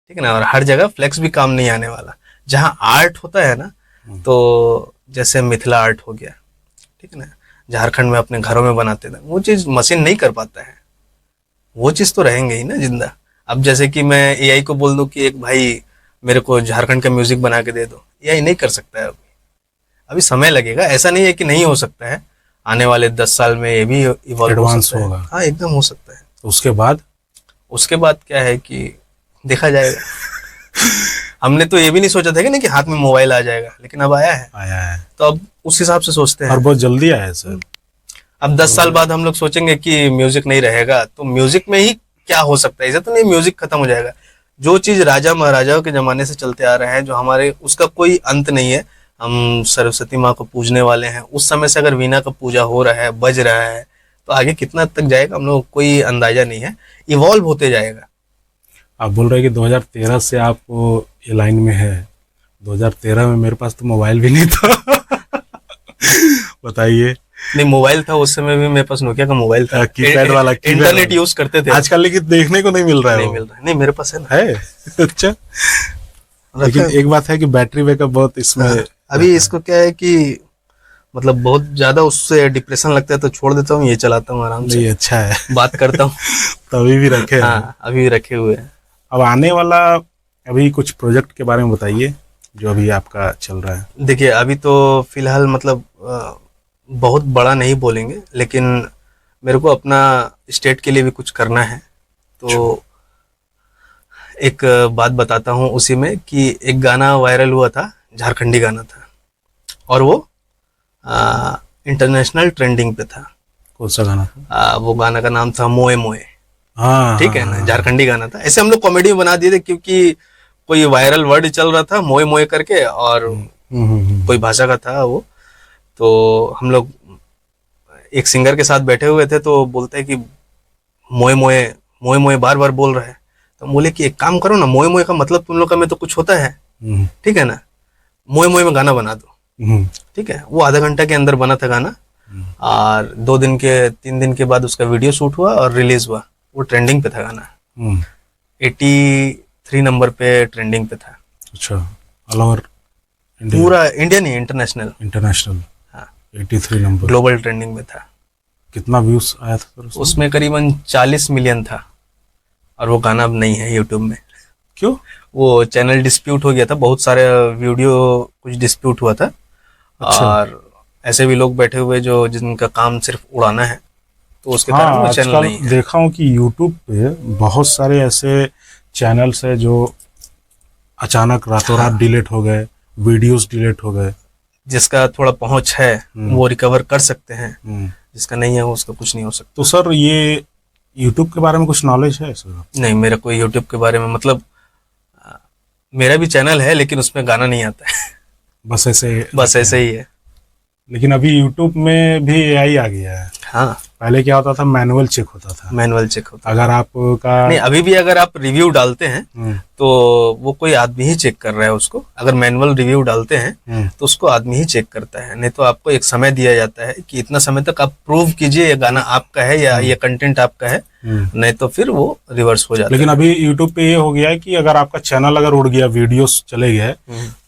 ठीक है ना। और हर जगह फ्लेक्स भी काम नहीं आने वाला। जहाँ आर्ट होता है ना, तो जैसे मिथिला आर्ट हो गया, ठीक है ना, झारखंड में अपने घरों में बनाते थे, वो चीज मशीन नहीं कर पाता है, वो चीज तो रहेंगे ही ना जिंदा। अब जैसे कि मैं एआई को बोल दूं कि एक भाई मेरे को झारखंड का म्यूजिक बना के दे दो, एआई नहीं कर सकता है अभी समय लगेगा। ऐसा नहीं है कि नहीं हो सकता है, आने वाले 10 साल में ये भी इवॉल्व एडवांस होगा। हाँ एकदम हो सकता है। तो उसके बाद क्या है कि देखा जाएगा। हमने तो ये भी नहीं सोचा था कि नहीं कि हाथ में मोबाइल आ जाएगा, लेकिन अब आया है। तो अब उस हिसाब से सोचते हैं, और बहुत जल्दी आया है सर। अब 10 साल बाद हम लोग सोचेंगे कि म्यूजिक नहीं रहेगा, तो म्यूजिक में ही क्या हो सकता है। ऐसा तो नहीं म्यूजिक खत्म हो जाएगा। जो चीज राजा महाराजाओं के जमाने से चलते आ रहे हैं, जो हमारे, उसका कोई अंत नहीं है। हम सरस्वती माँ को पूजने वाले हैं, उस समय से अगर वीणा का पूजा हो रहा है, बज रहा है, तो आगे कितना तक जाएगा हम लोग को कोई अंदाजा नहीं है। इवॉल्व होते जाएगा। आप बोल रहे हैं कि 2013 से आप ये लाइन में है। 2013 में मेरे पास तो मोबाइल भी नहीं था। बताइए। नहीं, मोबाइल था उस समय भी, मेरे पास नोकिया का मोबाइल था, कीपैड वाला, इंटरनेट यूज करते थे। आजकल लेकिन देखने को नहीं मिल रहा है। नहीं मिल रहा है। नहीं, मेरे पास है ना। है? अच्छा। लेकिन एक बात है कि बैटरी बैकअप बहुत इसमें अभी इसको क्या है कि मतलब बहुत ज्यादा उससे डिप्रेशन लगता है, तो छोड़ देता हूँ, ये चलाता हूँ आराम से। अच्छा है, बात करता हूँ। तो अभी भी रखे हैं। हाँ, अभी भी रखे हुए हैं। अब आने वाला अभी कुछ प्रोजेक्ट के बारे में बताइए जो अभी आपका चल रहा है। देखिए, अभी तो फिलहाल मतलब बहुत बड़ा नहीं बोलेंगे, लेकिन मेरे को अपना स्टेट के लिए भी कुछ करना है। तो एक बात बताता हूँ उसी में कि एक गाना वायरल हुआ था, झारखंडी गाना था, और वो इंटरनेशनल ट्रेंडिंग पे था। कौन सा गाना था? वो गाना का नाम था मोए मोए। हाँ, ठीक है ना, झारखंडी गाना था। ऐसे हम लोग कॉमेडी में बना दिए थे, क्योंकि कोई वायरल वर्ड चल रहा था मोए मोए करके, और कोई भाषा का था वो। तो हम लोग एक सिंगर के साथ बैठे हुए थे, तो बोलते हैं कि मोए मोए मोए मोए बार बार बोल रहे हैं। तो बोले कि एक काम करो ना, मोए मोए का मतलब तुम लोग का में तो कुछ होता है, ठीक है ना, मोए मोए में गाना बना दो। ठीक है, वो आधा घंटा के अंदर बना था गाना, और 3 दिन के बाद उसका वीडियो शूट हुआ और रिलीज हुआ। वो ट्रेंडिंग पे था गाना, 83 नंबर पे ट्रेंडिंग पे था। अच्छा, ऑल ओवर पूरा इंडिया नहीं, इंटरनेशनल। हाँ, 83 नंबर ग्लोबल ट्रेंडिंग में था। कितना व्यूज आया था उसमें करीबन 40 मिलियन था, और वो गाना अब नहीं है यूट्यूब में। क्यों? वो चैनल डिस्प्यूट हो गया था, बहुत सारे वीडियो कुछ डिस्प्यूट हुआ था। अच्छा। और ऐसे भी लोग बैठे हुए जो जिनका काम सिर्फ उड़ाना है, तो उसके कारण वो चैनल नहीं है। देखा हूँ कि यूट्यूब पे बहुत सारे ऐसे चैनल्स है जो अचानक रातों रात डिलीट हो गए, वीडियोस डिलीट हो गए। जिसका थोड़ा पहुंच है वो रिकवर कर सकते हैं, जिसका नहीं है उसका कुछ नहीं हो सकता। तो सर, ये यूट्यूब के बारे में कुछ नॉलेज है सर? नहीं, मेरा कोई यूट्यूब के बारे में, मतलब मेरा भी चैनल है, लेकिन उसमें गाना नहीं आता है। बस ऐसे ही है। लेकिन अभी यूट्यूब में भी एआई आ गया है। हाँ, पहले क्या होता था, मैनुअल चेक होता। अगर आपका नहीं, अभी भी अगर आप रिव्यू डालते हैं तो वो कोई आदमी ही चेक कर रहा है उसको। अगर मैनुअल रिव्यू डालते हैं तो उसको आदमी ही चेक करता है। नहीं तो आपको एक समय दिया जाता है कि इतना समय तक आप प्रूव कीजिए ये गाना आपका है या ये कंटेंट आपका है, नहीं तो फिर वो रिवर्स हो जाता है। लेकिन अभी यूट्यूब पे ये हो गया है कि अगर आपका चैनल अगर उड़ गया, वीडियोस चले गए,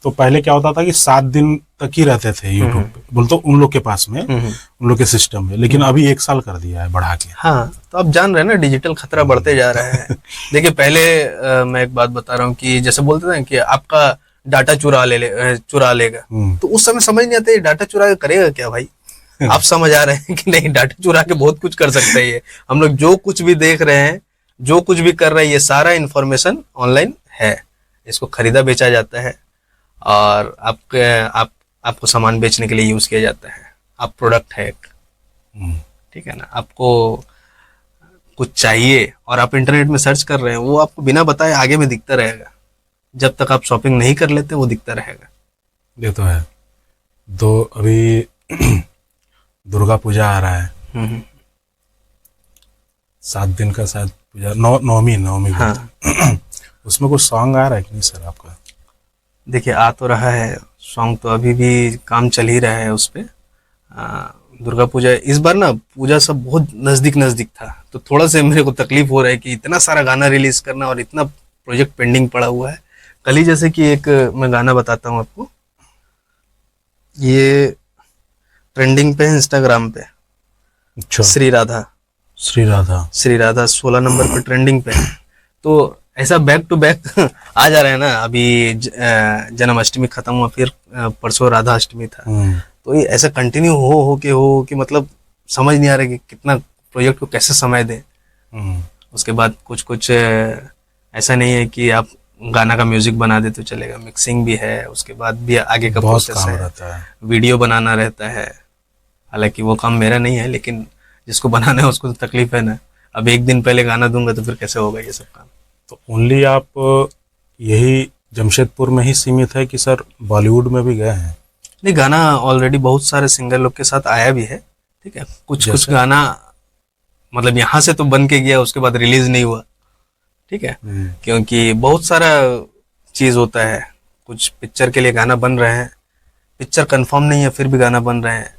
तो पहले क्या होता था कि 7 दिन तक ही रहते थे यूट्यूब पे, बोलते उन लोग के पास में, उन लोग के सिस्टम में। लेकिन अभी 1 साल कर दिया है बढ़ा के। हाँ, तो आप जान रहे हैं ना, डिजिटल खतरा बढ़ते जा रहा है। देखिए, पहले मैं एक बात बता रहा हूँ कि जैसे बोलते थे कि आपका डाटा चुरा लेगा, तो उस समय समझ नहीं आता डाटा चुरा के करेगा क्या भाई। आप समझ आ रहे हैं कि नहीं, डाटा चुरा के बहुत कुछ कर सकते हैं ये। हम लोग जो कुछ भी देख रहे हैं, जो कुछ भी कर रहे हैं, ये सारा इन्फॉर्मेशन ऑनलाइन है। इसको खरीदा बेचा जाता है, और आपको सामान बेचने के लिए यूज किया जाता है। आप प्रोडक्ट है एक। ठीक है ना, आपको कुछ चाहिए और आप इंटरनेट में सर्च कर रहे हैं, वो आपको बिना बताए आगे में दिखता रहेगा। जब तक आप शॉपिंग नहीं कर लेते वो दिखता रहेगा। ये तो है। तो अभी दुर्गा पूजा आ रहा है, हम्म। 7 दिन का शायद पूजा, नवमी हाँ। उसमें कुछ सॉन्ग आ रहा है कि नहीं सर आपका? देखिए, आ तो रहा है सॉन्ग, तो अभी भी काम चल ही रहा है उस पे। दुर्गा पूजा इस बार ना, पूजा सब बहुत नज़दीक नज़दीक था, तो थोड़ा सा मेरे को तकलीफ हो रहा है कि इतना सारा गाना रिलीज करना और इतना प्रोजेक्ट पेंडिंग पड़ा हुआ है। कल ही जैसे कि एक मैं गाना बताता हूँ आपको, ये ट्रेंडिंग पे है इंस्टाग्राम पे। अच्छा। श्री राधा। श्री राधा 16 नंबर पे ट्रेंडिंग पे है। तो ऐसा बैक टू बैक आ जा रहा है ना। अभी जन्माष्टमी खत्म हुआ, फिर परसों राधा अष्टमी था। तो ये ऐसा कंटिन्यू हो कि मतलब समझ नहीं आ रहा कि कितना प्रोजेक्ट को कैसे समय दें। उसके बाद कुछ ऐसा नहीं है कि आप गाना का म्यूजिक बना दे तो चलेगा, मिक्सिंग भी है, उसके बाद भी आगे का प्रोसेस काम है, रहता है, वीडियो बनाना रहता है। हालांकि वो काम मेरा नहीं है, लेकिन जिसको बनाना है उसको तो तकलीफ है ना। अब एक दिन पहले गाना दूंगा तो फिर कैसे होगा ये सब काम। तो ओनली आप यही जमशेदपुर में ही सीमित है कि सर बॉलीवुड में भी गए हैं? नहीं, गाना ऑलरेडी बहुत सारे सिंगर लोग के साथ आया भी है। ठीक है, कुछ गाना मतलब यहाँ से तो बन के गया, उसके बाद रिलीज नहीं हुआ। ठीक है, क्योंकि बहुत सारा चीज होता है। कुछ पिक्चर के लिए गाना बन रहे हैं, पिक्चर कंफर्म नहीं है फिर भी गाना बन रहे हैं,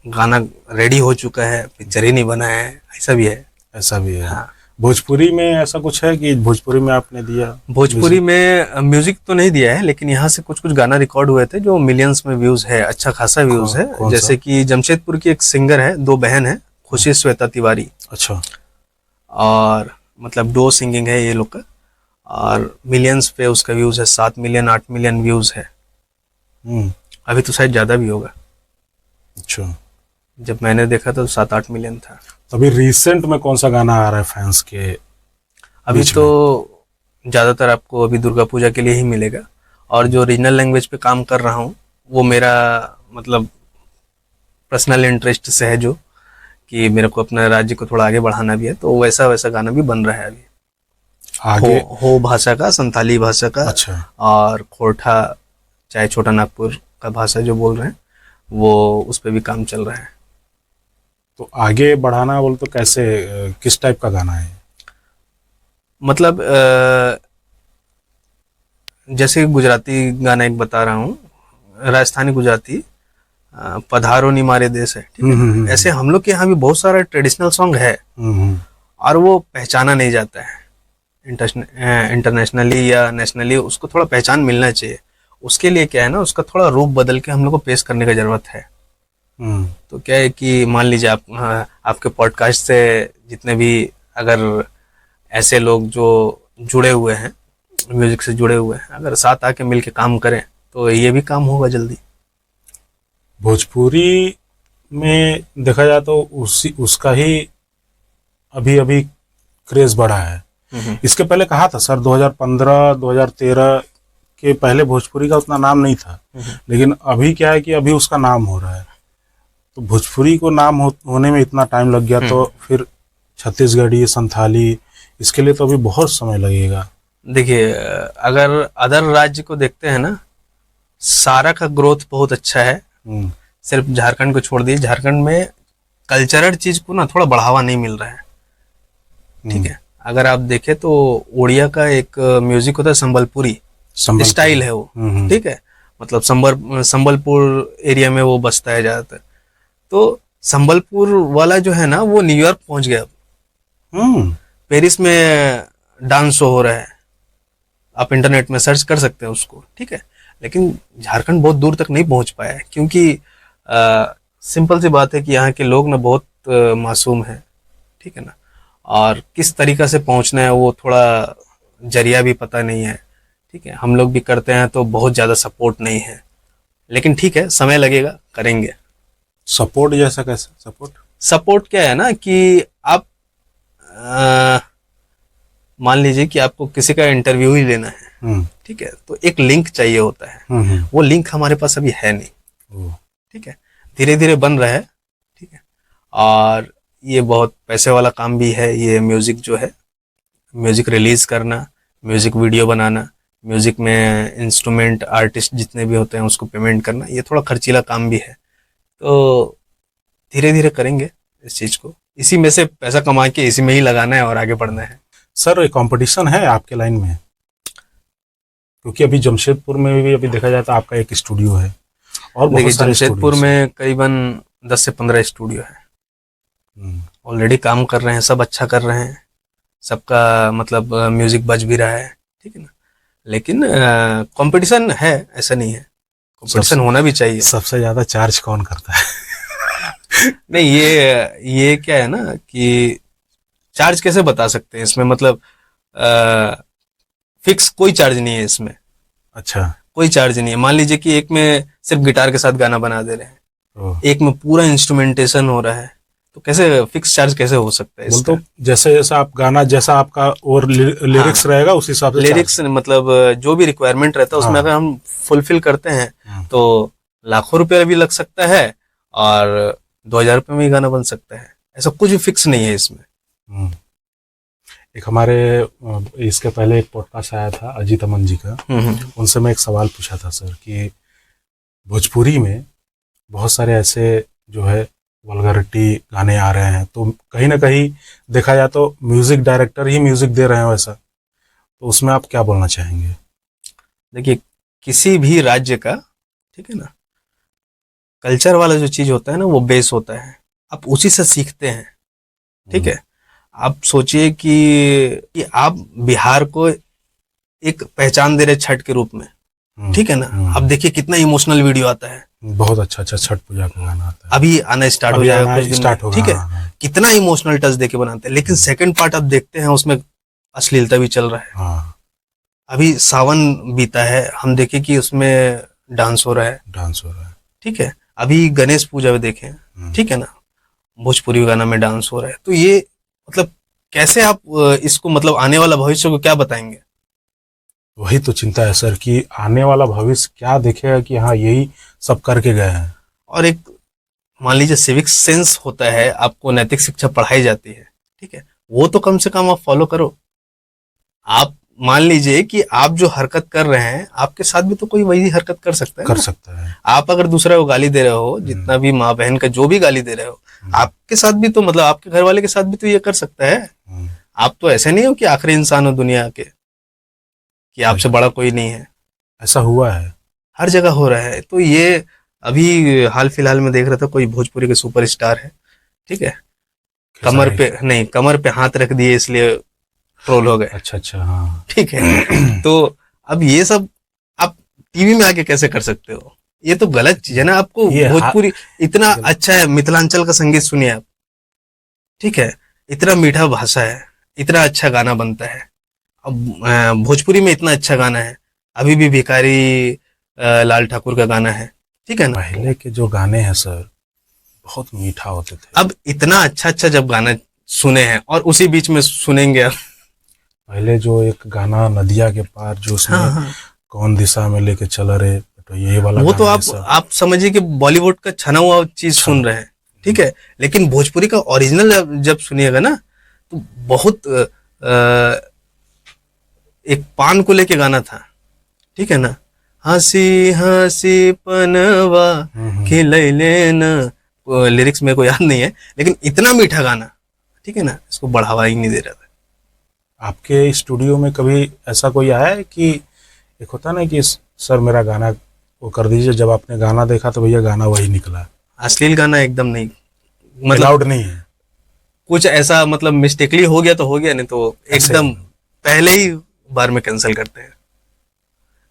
गाना रेडी हो चुका है, पिक्चर ही नहीं बना है, ऐसा भी है। ऐसा भी है। हाँ। भोजपुरी में ऐसा कुछ है कि भोजपुरी में आपने दिया? भोजपुरी में म्यूजिक तो नहीं दिया है, लेकिन यहाँ से कुछ गाना रिकॉर्ड हुए थे जो मिलियंस में व्यूज है, अच्छा खासा व्यूज है। जैसे कि जमशेदपुर की एक सिंगर है, 2 बहन है, खुशी श्वेता तिवारी। अच्छा। और मतलब डो सिंगिंग है ये लोग का, और मिलियंस पे उसका व्यूज है, 7 मिलियन 8 मिलियन व्यूज है। अभी तो शायद ज्यादा भी होगा। अच्छा। जब मैंने देखा तो 7-8 मिलियन था। तो अभी रिसेंट में कौन सा गाना आ रहा है फैंस के? अभी तो ज्यादातर आपको अभी दुर्गा पूजा के लिए ही मिलेगा, और जो रीजनल लैंग्वेज पे काम कर रहा हूँ वो मेरा मतलब पर्सनल इंटरेस्ट से है, जो कि मेरे को अपने राज्य को थोड़ा आगे बढ़ाना भी है, तो वैसा गाना भी बन रहा है अभी आगे। हो भाषा का, संथाली भाषा का। अच्छा। और खोरठा चाहे छोटा नागपुर का भाषा जो बोल रहे हैं, वो उस पर भी काम चल रहा है। तो आगे बढ़ाना बोल तो कैसे, किस टाइप का गाना है? मतलब जैसे गुजराती गाना एक बता रहा हूँ, राजस्थानी गुजराती, पधारो नी मारे देश है, ठीक है। ऐसे हम लोग के यहाँ भी बहुत सारा ट्रेडिशनल सॉन्ग है, और वो पहचाना नहीं जाता है इंटरनेशनली या नेशनली। उसको थोड़ा पहचान मिलना चाहिए। उसके लिए क्या है ना, उसका थोड़ा रूप बदल के हम लोग को पेश करने की जरूरत है। तो क्या है कि मान लीजिए आपके पॉडकास्ट से जितने भी अगर ऐसे लोग जो जुड़े हुए हैं, म्यूजिक से जुड़े हुए हैं, अगर साथ आके मिल के काम करें तो ये भी काम होगा जल्दी। भोजपुरी में देखा जाए तो उसका ही अभी क्रेज बढ़ा है। इसके पहले कहा था सर, 2015 2013 के पहले भोजपुरी का उतना नाम नहीं था, लेकिन अभी क्या है कि अभी उसका नाम हो रहा है। तो भोजपुरी को नाम होने में इतना टाइम लग गया, तो फिर छत्तीसगढ़ी, संथाली, इसके लिए तो अभी बहुत समय लगेगा। देखिए, अगर अदर राज्य को देखते हैं ना, सारा का ग्रोथ बहुत अच्छा है। सिर्फ झारखंड को छोड़ दिए, झारखंड में कल्चरल चीज को ना थोड़ा बढ़ावा नहीं मिल रहा है। ठीक है, अगर आप देखें तो उड़िया का एक म्यूजिक होता है, संबलपुरी स्टाइल है वो। ठीक है, मतलब संबलपुर एरिया में वो बसता है ज्यादातर। तो संबलपुर वाला जो है ना, वो न्यूयॉर्क पहुंच गया। पेरिस में डांस शो हो रहा है, आप इंटरनेट में सर्च कर सकते हैं उसको। ठीक है, लेकिन झारखंड बहुत दूर तक नहीं पहुंच पाया है, क्योंकि सिंपल सी बात है कि यहाँ के लोग ना बहुत मासूम है। ठीक है ना, और किस तरीका से पहुंचना है वो थोड़ा जरिया भी पता नहीं है। ठीक है, हम लोग भी करते हैं तो बहुत ज़्यादा सपोर्ट नहीं है, लेकिन ठीक है, समय लगेगा, करेंगे। सपोर्ट जैसा कैसे? सपोर्ट क्या है ना कि आप मान लीजिए कि आपको किसी का इंटरव्यू ही लेना है। ठीक है, तो एक लिंक चाहिए होता है। वो लिंक हमारे पास अभी है नहीं। ठीक है, धीरे धीरे बन रहा है। ठीक है, और ये बहुत पैसे वाला काम भी है। ये म्यूजिक जो है, म्यूजिक रिलीज करना, म्यूजिक वीडियो बनाना, म्यूजिक में इंस्ट्रूमेंट आर्टिस्ट जितने भी होते हैं उसको पेमेंट करना, ये थोड़ा खर्चीला काम भी है। तो धीरे धीरे करेंगे इस चीज को, इसी में से पैसा कमा के इसी में ही लगाना है और आगे बढ़ना है। सर कंपटीशन है आपके लाइन में? क्योंकि अभी जमशेदपुर में भी अभी देखा जाए तो आपका एक स्टूडियो है और देखिए बहुत सारे जमशेदपुर studios में करीबन 10 से 15 स्टूडियो है, हैं। ऑलरेडी काम कर रहे हैं, सब अच्छा कर रहे हैं, सबका मतलब म्यूजिक बज भी रहा है, ठीक है ना। लेकिन कंपटीशन है, ऐसा नहीं है, कंपटीशन होना भी चाहिए। सबसे ज्यादा चार्ज कौन करता है? नहीं, ये क्या है ना कि चार्ज कैसे बता सकते हैं इसमें, मतलब फिक्स कोई चार्ज नहीं है इसमें, अच्छा। कोई चार्ज नहीं है। मान लीजिए कि एक में सिर्फ गिटार के साथ गाना बना दे रहे हैं, ओह। एक में पूरा इंस्ट्रूमेंटेशन हो रहा है, तो कैसे फिक्स चार्ज कैसे हो सकता है बोल इसका? तो जैसे जैसा आप गाना, जैसा आपका और लिरिक्स रहेगा उस हिसाब से लिरिक्स मतलब जो भी रिक्वायरमेंट रहता है उसमें हाँ। अगर हम फुलफिल करते हैं हाँ। तो लाखों रुपया भी लग सकता है और 2000 रुपये में ही गाना बन सकता है। ऐसा कुछ भी फिक्स नहीं है इसमें। हम्म। एक हमारे इसके पहले एक पॉडकास्ट आया था अजीत अमन जी का, उनसे मैं एक सवाल पूछा था सर कि भोजपुरी में बहुत सारे ऐसे जो है वल्गरिटी गाने आ रहे हैं, तो कहीं ना कहीं देखा जाए तो म्यूजिक डायरेक्टर ही म्यूजिक दे रहे हैं वैसा, तो उसमें आप क्या बोलना चाहेंगे? देखिए किसी भी राज्य का, ठीक है ना, कल्चर वाला जो चीज होता है ना वो बेस होता है, आप उसी से सीखते हैं, ठीक है। आप सोचिए कि आप बिहार को एक पहचान दे रहे छठ के रूप में, ठीक है ना। अब देखिए कितना इमोशनल वीडियो आता है, बहुत अच्छा अच्छा छठ पूजा का गाना आता है, अभी आना स्टार्ट हो जाएगा कुछ दिन स्टार्ट में, होगा, ठीक है। हाँ, हाँ, कितना इमोशनल टच देके बनाते हैं, लेकिन सेकंड पार्ट आप देखते हैं उसमें अश्लीलता भी चल रहा है। हाँ, अभी सावन बीता है, हम देखे कि उसमें डांस हो रहा है, डांस हो रहा है, ठीक है। अभी गणेश पूजा में देखें, ठीक है ना, भोजपुरी गाना में डांस हो रहा है। तो ये मतलब कैसे आप इसको मतलब आने वाला भविष्य को क्या बताएंगे? वही तो चिंता है सर कि आने वाला भविष्य क्या देखेगा कि हाँ यही सब करके गए हैं। और एक मान लीजिए सिविक सेंस होता है, आपको नैतिक शिक्षा पढ़ाई जाती है, ठीक है, वो तो कम से कम आप फॉलो करो। आप मान लीजिए कि आप जो हरकत कर रहे हैं आपके साथ भी तो कोई वही हरकत कर सकता है कर ना? सकता है। आप अगर दूसरा को गाली दे रहे हो, जितना भी माँ बहन का जो भी गाली दे रहे हो, आपके साथ भी तो मतलब आपके घर वाले के साथ भी तो ये कर सकता है। आप तो ऐसे नहीं हो कि आखिरी इंसान हो दुनिया के, कि आपसे बड़ा कोई नहीं है। ऐसा हुआ है, हर जगह हो रहा है। तो ये अभी हाल फिलहाल में देख रहा था, कोई भोजपुरी के सुपरस्टार है, ठीक है, कमर पे हाथ रख दिए इसलिए ट्रोल हो गए। अच्छा अच्छा, हाँ ठीक है। तो अब ये सब आप टीवी में आके कैसे कर सकते हो? ये तो गलत चीज है ना। आपको भोजपुरी इतना अच्छा है, मिथिलांचल का संगीत सुनिए आप, ठीक है, इतना मीठा भाषा है, इतना अच्छा गाना बनता है। अब भोजपुरी में इतना अच्छा गाना है, अभी भी भिखारी लाल ठाकुर का गाना है, ठीक है ना। पहले के जो गाने हैं सर बहुत मीठा होते थे। अब इतना अच्छा अच्छा जब गाना सुने हैं और उसी बीच में सुनेंगे अब, पहले जो एक गाना नदिया के पार जो उसमें हाँ। कौन दिशा में लेके चला रे, तो ये वाला वो तो आप समझिए कि बॉलीवुड का छना हुआ चीज सुन रहे हैं, ठीक है। लेकिन भोजपुरी का ओरिजिनल जब सुनिएगा ना तो बहुत एक पान को लेके गाना था, ठीक है ना, हंसी हंसी पनवा खिलैले न, लिरिक्स मेरे को याद नहीं है, लेकिन इतना मीठा गाना, ठीक है ना, इसको बढ़ावा ही नहीं दे रहा था। आपके स्टूडियो में कभी ऐसा कोई आया है कि एक होता ना कि सर मेरा गाना वो कर दीजिए, जब आपने गाना देखा तो भैया गाना वही निकला? अश्लील गाना एकदम नहीं, मतलब अलाउड नहीं है। कुछ ऐसा मतलब मिस्टेकली हो गया तो हो गया, नहीं तो एकदम पहले ही बार में कैंसिल करते हैं।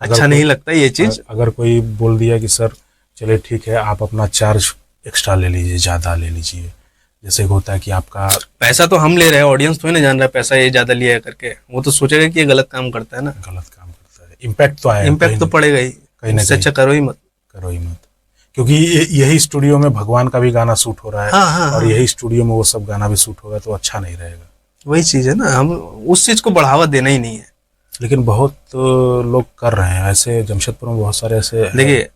अच्छा नहीं लगता ये चीज। अगर कोई बोल दिया कि सर चले ठीक है आप अपना चार्ज एक्स्ट्रा ले लीजिए, ज्यादा ले लीजिए, जैसे होता है कि आपका पैसा तो हम ले रहे हैं, ऑडियंस तो नहीं जान रहा है पैसा ये ज्यादा लिया है करके, वो तो सोचेगा कि ये गलत काम करता है ना। गलत काम करता है, इम्पैक्ट तो आया, इम्पैक्ट तो पड़ेगा ही, कहीं ना इससे अच्छा करो ही मत, करो ही मत। क्योंकि यही स्टूडियो में भगवान का भी गाना शूट हो रहा है, हाँ, और यही स्टूडियो में वो सब गाना भी शूट होगा तो अच्छा नहीं रहेगा। वही चीज है ना, हम उस चीज को बढ़ावा देना ही नहीं है। लेकिन बहुत लोग कर रहे हैं ऐसे, जमशेदपुर में बहुत सारे ऐसे। देखिए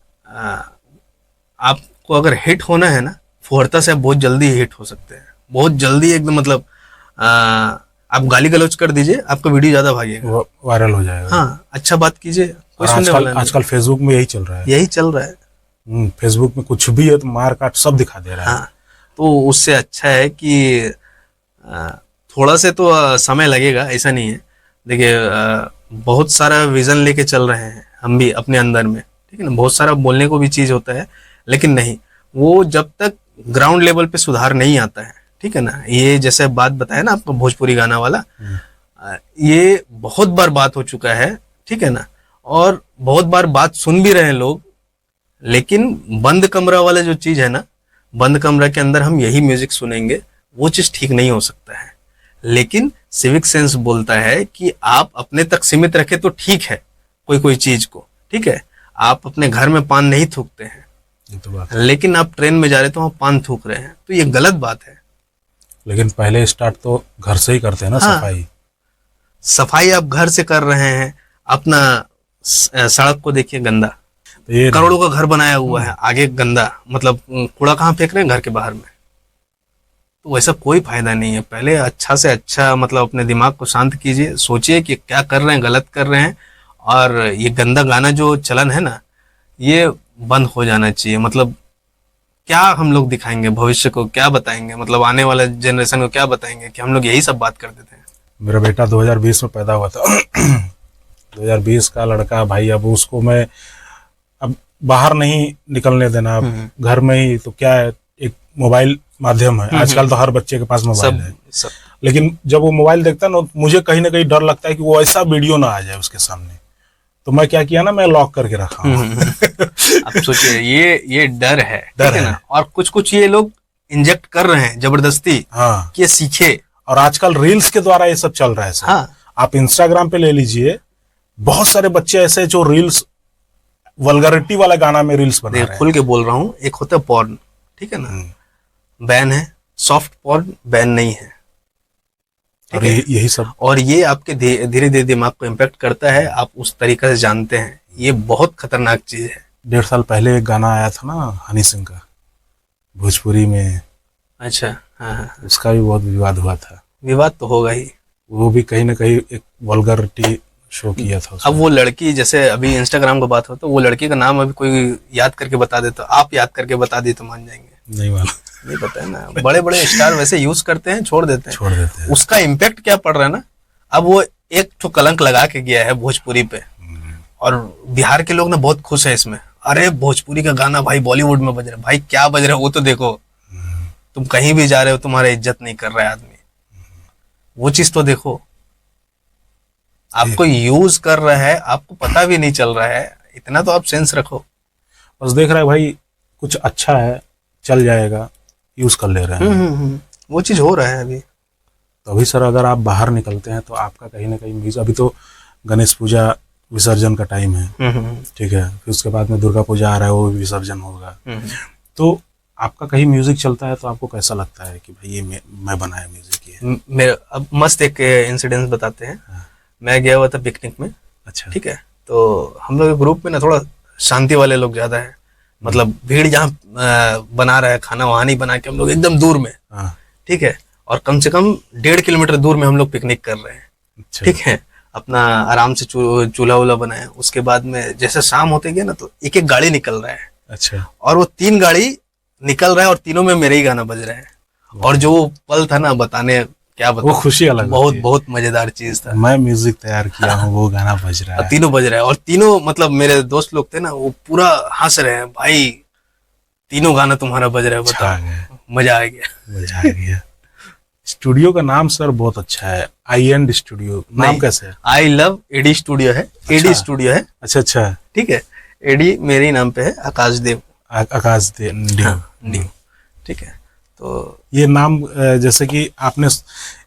आपको अगर हिट होना है ना, फुहरता से आप बहुत जल्दी हिट हो सकते हैं, बहुत जल्दी एकदम मतलब आप गाली गलौज कर दीजिए, आपका वीडियो ज्यादा भागेगा, वायरल हो जाएगा। हाँ, अच्छा बात कीजिए, कोई और सुनने वाला नहीं। आजकल फेसबुक में यही चल रहा है। यही चल रहा है। फेसबुक में कुछ भी है तो मार काट सब दिखा दे रहा है। हाँ, तो उससे अच्छा है कि थोड़ा से तो समय लगेगा, ऐसा नहीं है। देखिए बहुत सारा विजन लेके चल रहे हैं हम भी अपने अंदर में, ठीक है ना, बहुत सारा बोलने को भी चीज होता है, लेकिन नहीं, वो जब तक ग्राउंड लेवल पे सुधार नहीं आता है, ठीक है ना, ये जैसे बात बताया ना आपको भोजपुरी गाना वाला, ये बहुत बार बात हो चुका है, ठीक है ना, और बहुत बार बात सुन भी रहे हैं लोग, लेकिन बंद कमरा वाला जो चीज है ना, बंद कमरा के अंदर हम यही म्यूजिक सुनेंगे, वो चीज ठीक नहीं हो सकता है। लेकिन सिविक सेंस बोलता है कि आप अपने तक सीमित रखे तो ठीक है कोई कोई चीज को, ठीक है, आप अपने घर में पान नहीं थूकते हैं, ये तो बात है। लेकिन आप ट्रेन में जा रहे तो वहां पान थूक रहे हैं, तो ये गलत बात है। लेकिन पहले स्टार्ट तो घर से ही करते हैं ना। हाँ, सफाई सफाई आप घर से कर रहे हैं, अपना सड़क को देखिए गंदा, तो ये करोड़ों का घर बनाया हुआ है, आगे गंदा, मतलब कूड़ा कहाँ फेंक रहे हैं, घर के बाहर में, तो वैसा कोई फायदा नहीं है। पहले अच्छा से अच्छा मतलब अपने दिमाग को शांत कीजिए, सोचिए कि क्या कर रहे हैं, गलत कर रहे हैं, और ये गंदा गाना जो चलन है ना, ये बंद हो जाना चाहिए। मतलब क्या हम लोग दिखाएंगे भविष्य को, क्या बताएंगे, मतलब आने वाले जनरेशन को क्या बताएंगे कि हम लोग यही सब बात करते थे। मेरा बेटा 2020 में पैदा हुआ था। 2020 का लड़का भाई, अब उसको मैं अब बाहर नहीं निकलने देना, अब घर में ही, तो क्या है, एक मोबाइल माध्यम है आजकल, तो हर बच्चे के पास मोबाइल है। सब लेकिन जब वो मोबाइल देखता है ना, मुझे कहीं ना कहीं डर लगता है कि वो ऐसा वीडियो ना आ जाए उसके सामने, तो मैं क्या किया ना, मैं लॉक करके रखा हूँ। अब सोचिए, ये डर है, डर ठीक है है। ना, और कुछ कुछ ये लोग इंजेक्ट कर रहे हैं जबरदस्ती, हाँ, कि ये सीखे। और आजकल रील्स के द्वारा ये सब चल रहा है सर। हाँ, आप इंस्टाग्राम पे ले लीजिए, बहुत सारे बच्चे ऐसे जो रील्स, वल्गरिटी वाला गाना में रील्स बना रहे हैं। खुल के बोल रहा हूँ, एक होता है पॉर्न, ठीक है ना, बैन है, सॉफ्ट पॉर्न बैन नहीं है, ठीक और है? यही सब, और ये आपके धीरे धीरे दिमाग को इम्पैक्ट करता है, आप उस तरीके से जानते हैं, ये बहुत खतरनाक चीज है। 1.5 साल पहले एक गाना आया था ना हनी सिंह का, भोजपुरी में, अच्छा, हाँ हाँ, उसका भी बहुत विवाद हुआ था। विवाद तो होगा ही। वो भी कहीं ना कहीं एक वल्गरिटी शो किया था उसमें। अब वो लड़की, जैसे अभी इंस्टाग्राम का बात हो, तो वो लड़की का नाम अभी कोई याद करके बता दे, तो आप याद करके बता दी तो मान जाएंगे। नहीं मालूम, नहीं पता है ना, बड़े बड़े स्टार वैसे यूज करते हैं, छोड़ देते हैं। हैं। उसका इम्पैक्ट क्या पड़ रहा है ना, अब वो एक तो कलंक लगा के गया है भोजपुरी पे, और बिहार के लोग ना बहुत खुश है इसमें। अरे भोजपुरी का गाना भाई बॉलीवुड में बज रहा है, भाई क्या बज रहा है वो तो देखो, तुम कहीं भी जा रहे हो तुम्हारा इज्जत नहीं कर रहा है आदमी, वो चीज तो देखो। आपको यूज कर रहा है, आपको पता भी नहीं चल रहा है, इतना तो आप सेंस रखो। बस देख रहा है भाई कुछ अच्छा है, चल जाएगा, यूज कर ले रहे हैं। वो चीज हो रहा है अभी। तो अभी सर अगर आप बाहर निकलते हैं तो आपका कहीं ना कहीं म्यूजिक, अभी तो गणेश पूजा विसर्जन का टाइम है, ठीक है, फिर उसके बाद में दुर्गा पूजा आ रहा है, वो भी विसर्जन होगा, तो आपका कहीं म्यूजिक चलता है तो आपको कैसा लगता है कि भाई ये मैं बनाया म्यूजिक ये? मेरा अब मस्त एक इंसिडेंस बताते हैं। मैं गया हुआ था पिकनिक में, अच्छा, ठीक है, तो हम लोग ग्रुप में ना थोड़ा शांति वाले लोग ज्यादा है, मतलब भीड़ जहाँ बना रहा है खाना वहां नहीं बना के हम लोग एकदम दूर में, ठीक है, और कम से कम 1.5 किलोमीटर दूर में हम लोग पिकनिक कर रहे हैं, अच्छा, ठीक है, अपना आराम से चूल्हा वूल्हा बनाया। उसके बाद में जैसे शाम होते गया ना, तो एक एक गाड़ी निकल रहा है, अच्छा, और वो 3 गाड़ी निकल रहा है, और तीनों में मेरे ही गाना बज रहा है। और जो पल था ना, बताने क्या वो बताऊं, खुशी अलग बहुत होती है। बहुत मजेदार चीज था। मैं म्यूजिक तैयार किया हूँ, वो गाना बज रहा है, तीनों बज रहा है, और तीनों मतलब मेरे दोस्त लोग थे ना, वो पूरा हंस रहे हैं, भाई तीनों गाना तुम्हारा बज रहा है, अच्छा आ बताओ, गया, मजा आ गया। मजा आ गया। स्टूडियो का नाम सर बहुत अच्छा है, आई एंड स्टूडियो, नाम नहीं, कैसे है? आई लव एडी स्टूडियो है, एडी स्टूडियो है, अच्छा, अच्छा, ठीक है, एडी मेरे ही नाम पे है, आकाश देव, आकाश देव, डी, ठीक है। तो ये नाम जैसे कि आपने,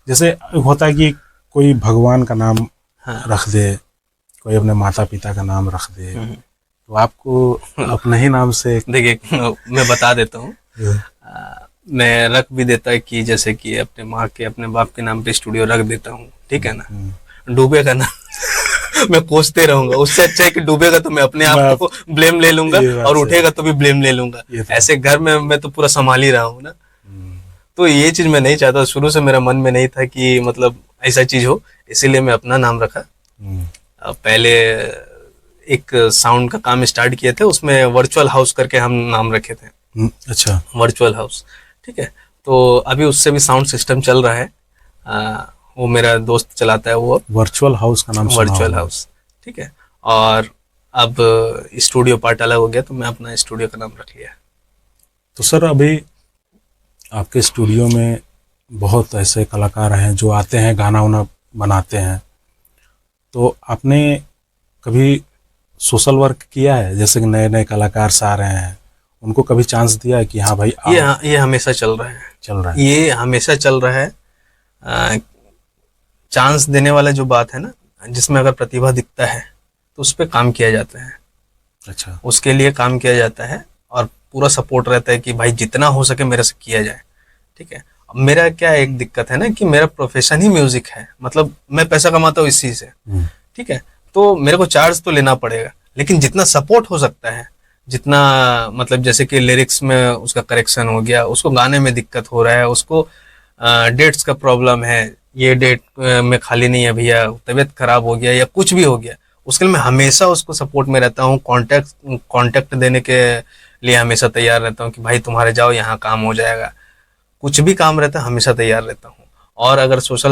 जैसे होता है कि कोई भगवान का नाम रख दे, कोई अपने माता पिता का नाम रख दे, तो आपको अपने ही नाम से, देखिए मैं बता देता हूँ, मैं रख भी देता है कि जैसे कि अपने माँ के, अपने बाप के नाम पे स्टूडियो रख देता हूँ, ठीक है ना, डूबेगा ना मैं कोसते रहूंगा, उससे अच्छा है कि डूबेगा तो मैं अपने आप को ब्लेम ले लूंगा, और उठेगा तो भी ब्लेम ले लूंगा। ऐसे घर में मैं तो पूरा संभाल ही रहा हूँ ना, तो ये चीज मैं नहीं चाहता, शुरू से मेरा मन में नहीं था कि मतलब ऐसा चीज हो, इसीलिए मैं अपना नाम रखा। पहले एक साउंड का काम स्टार्ट किए थे, उसमें वर्चुअल हाउस करके हम नाम रखे थे। अच्छा, वर्चुअल हाउस, ठीक है। तो अभी उससे भी साउंड सिस्टम चल रहा है, वो मेरा दोस्त चलाता है वो वर्चुअल हाउस का नाम सुना वर्चुअल होगा। हाउस, ठीक है। और अब स्टूडियो पार्ट अलग हो गया, तो मैं अपना स्टूडियो का नाम रख लिया। तो सर अभी आपके स्टूडियो में बहुत ऐसे कलाकार हैं जो आते हैं, गाना वाना बनाते हैं, तो आपने कभी सोशल वर्क किया है? जैसे कि नए नए कलाकार से आ रहे हैं, उनको कभी चांस दिया है कि हाँ भाई आओ? ये हमेशा चल रहा है, चल रहा है। ये हमेशा चल रहा है। चांस देने वाला जो बात है ना, जिसमें अगर प्रतिभा दिखता है तो उस पर काम किया जाता है। अच्छा, उसके लिए काम किया जाता है और पूरा सपोर्ट रहता है कि भाई जितना हो सके मेरे से किया जाए, ठीक है। अब मेरा क्या एक दिक्कत है ना कि मेरा प्रोफेशन ही म्यूजिक है, मतलब मैं पैसा कमाता हूँ इस चीज से, ठीक है। तो मेरे को चार्ज तो लेना पड़ेगा, लेकिन जितना सपोर्ट हो सकता है, जितना मतलब जैसे कि लिरिक्स में उसका करेक्शन हो गया, उसको गाने में दिक्कत हो रहा है, उसको डेट्स का प्रॉब्लम है, ये डेट में खाली नहीं है भैया, तबीयत खराब हो गया या कुछ भी हो गया, उसके लिए मैं हमेशा उसको सपोर्ट में रहता हूँ। कॉन्टेक्ट देने के लिए हमेशा तैयार रहता हूँ कि भाई तुम्हारे जाओ यहाँ काम हो जाएगा, कुछ भी काम रहता है हमेशा तैयार रहता हूँ। और अगर सोशल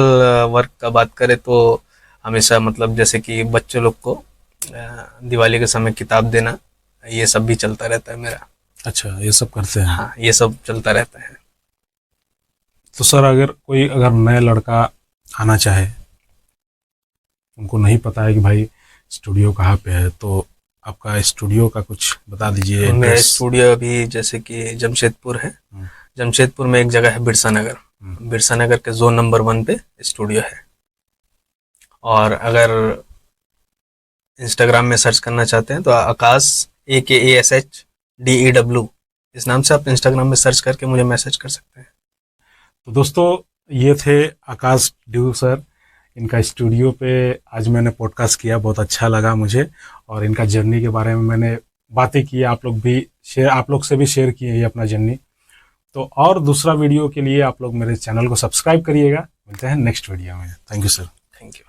वर्क का बात करें तो हमेशा मतलब जैसे कि बच्चे लोग को दिवाली के समय किताब देना, ये सब भी चलता रहता है मेरा। अच्छा, ये सब करते हैं। हाँ, ये सब चलता रहता है। तो सर अगर नया लड़का आना चाहे, उनको नहीं पता है कि भाई स्टूडियो कहाँ पे है, तो आपका स्टूडियो का कुछ बता दीजिए। मेरा स्टूडियो अभी जैसे कि जमशेदपुर है, जमशेदपुर में एक जगह है बिरसा नगर, बिरसा नगर के जोन नंबर 1 पे स्टूडियो है। और अगर इंस्टाग्राम में सर्च करना चाहते हैं तो आकाश AKASHDEW, इस नाम से आप इंस्टाग्राम में सर्च करके मुझे मैसेज कर सकते हैं। तो दोस्तों, ये थे आकाश ड्यू सर। इनका स्टूडियो पे आज मैंने पॉडकास्ट किया, बहुत अच्छा लगा मुझे, और इनका जर्नी के बारे में मैंने बातें की, आप लोग से भी शेयर किए ये अपना जर्नी। तो और दूसरा वीडियो के लिए आप लोग मेरे चैनल को सब्सक्राइब करिएगा। मिलते हैं नेक्स्ट वीडियो में। Thank you sir. Thank you.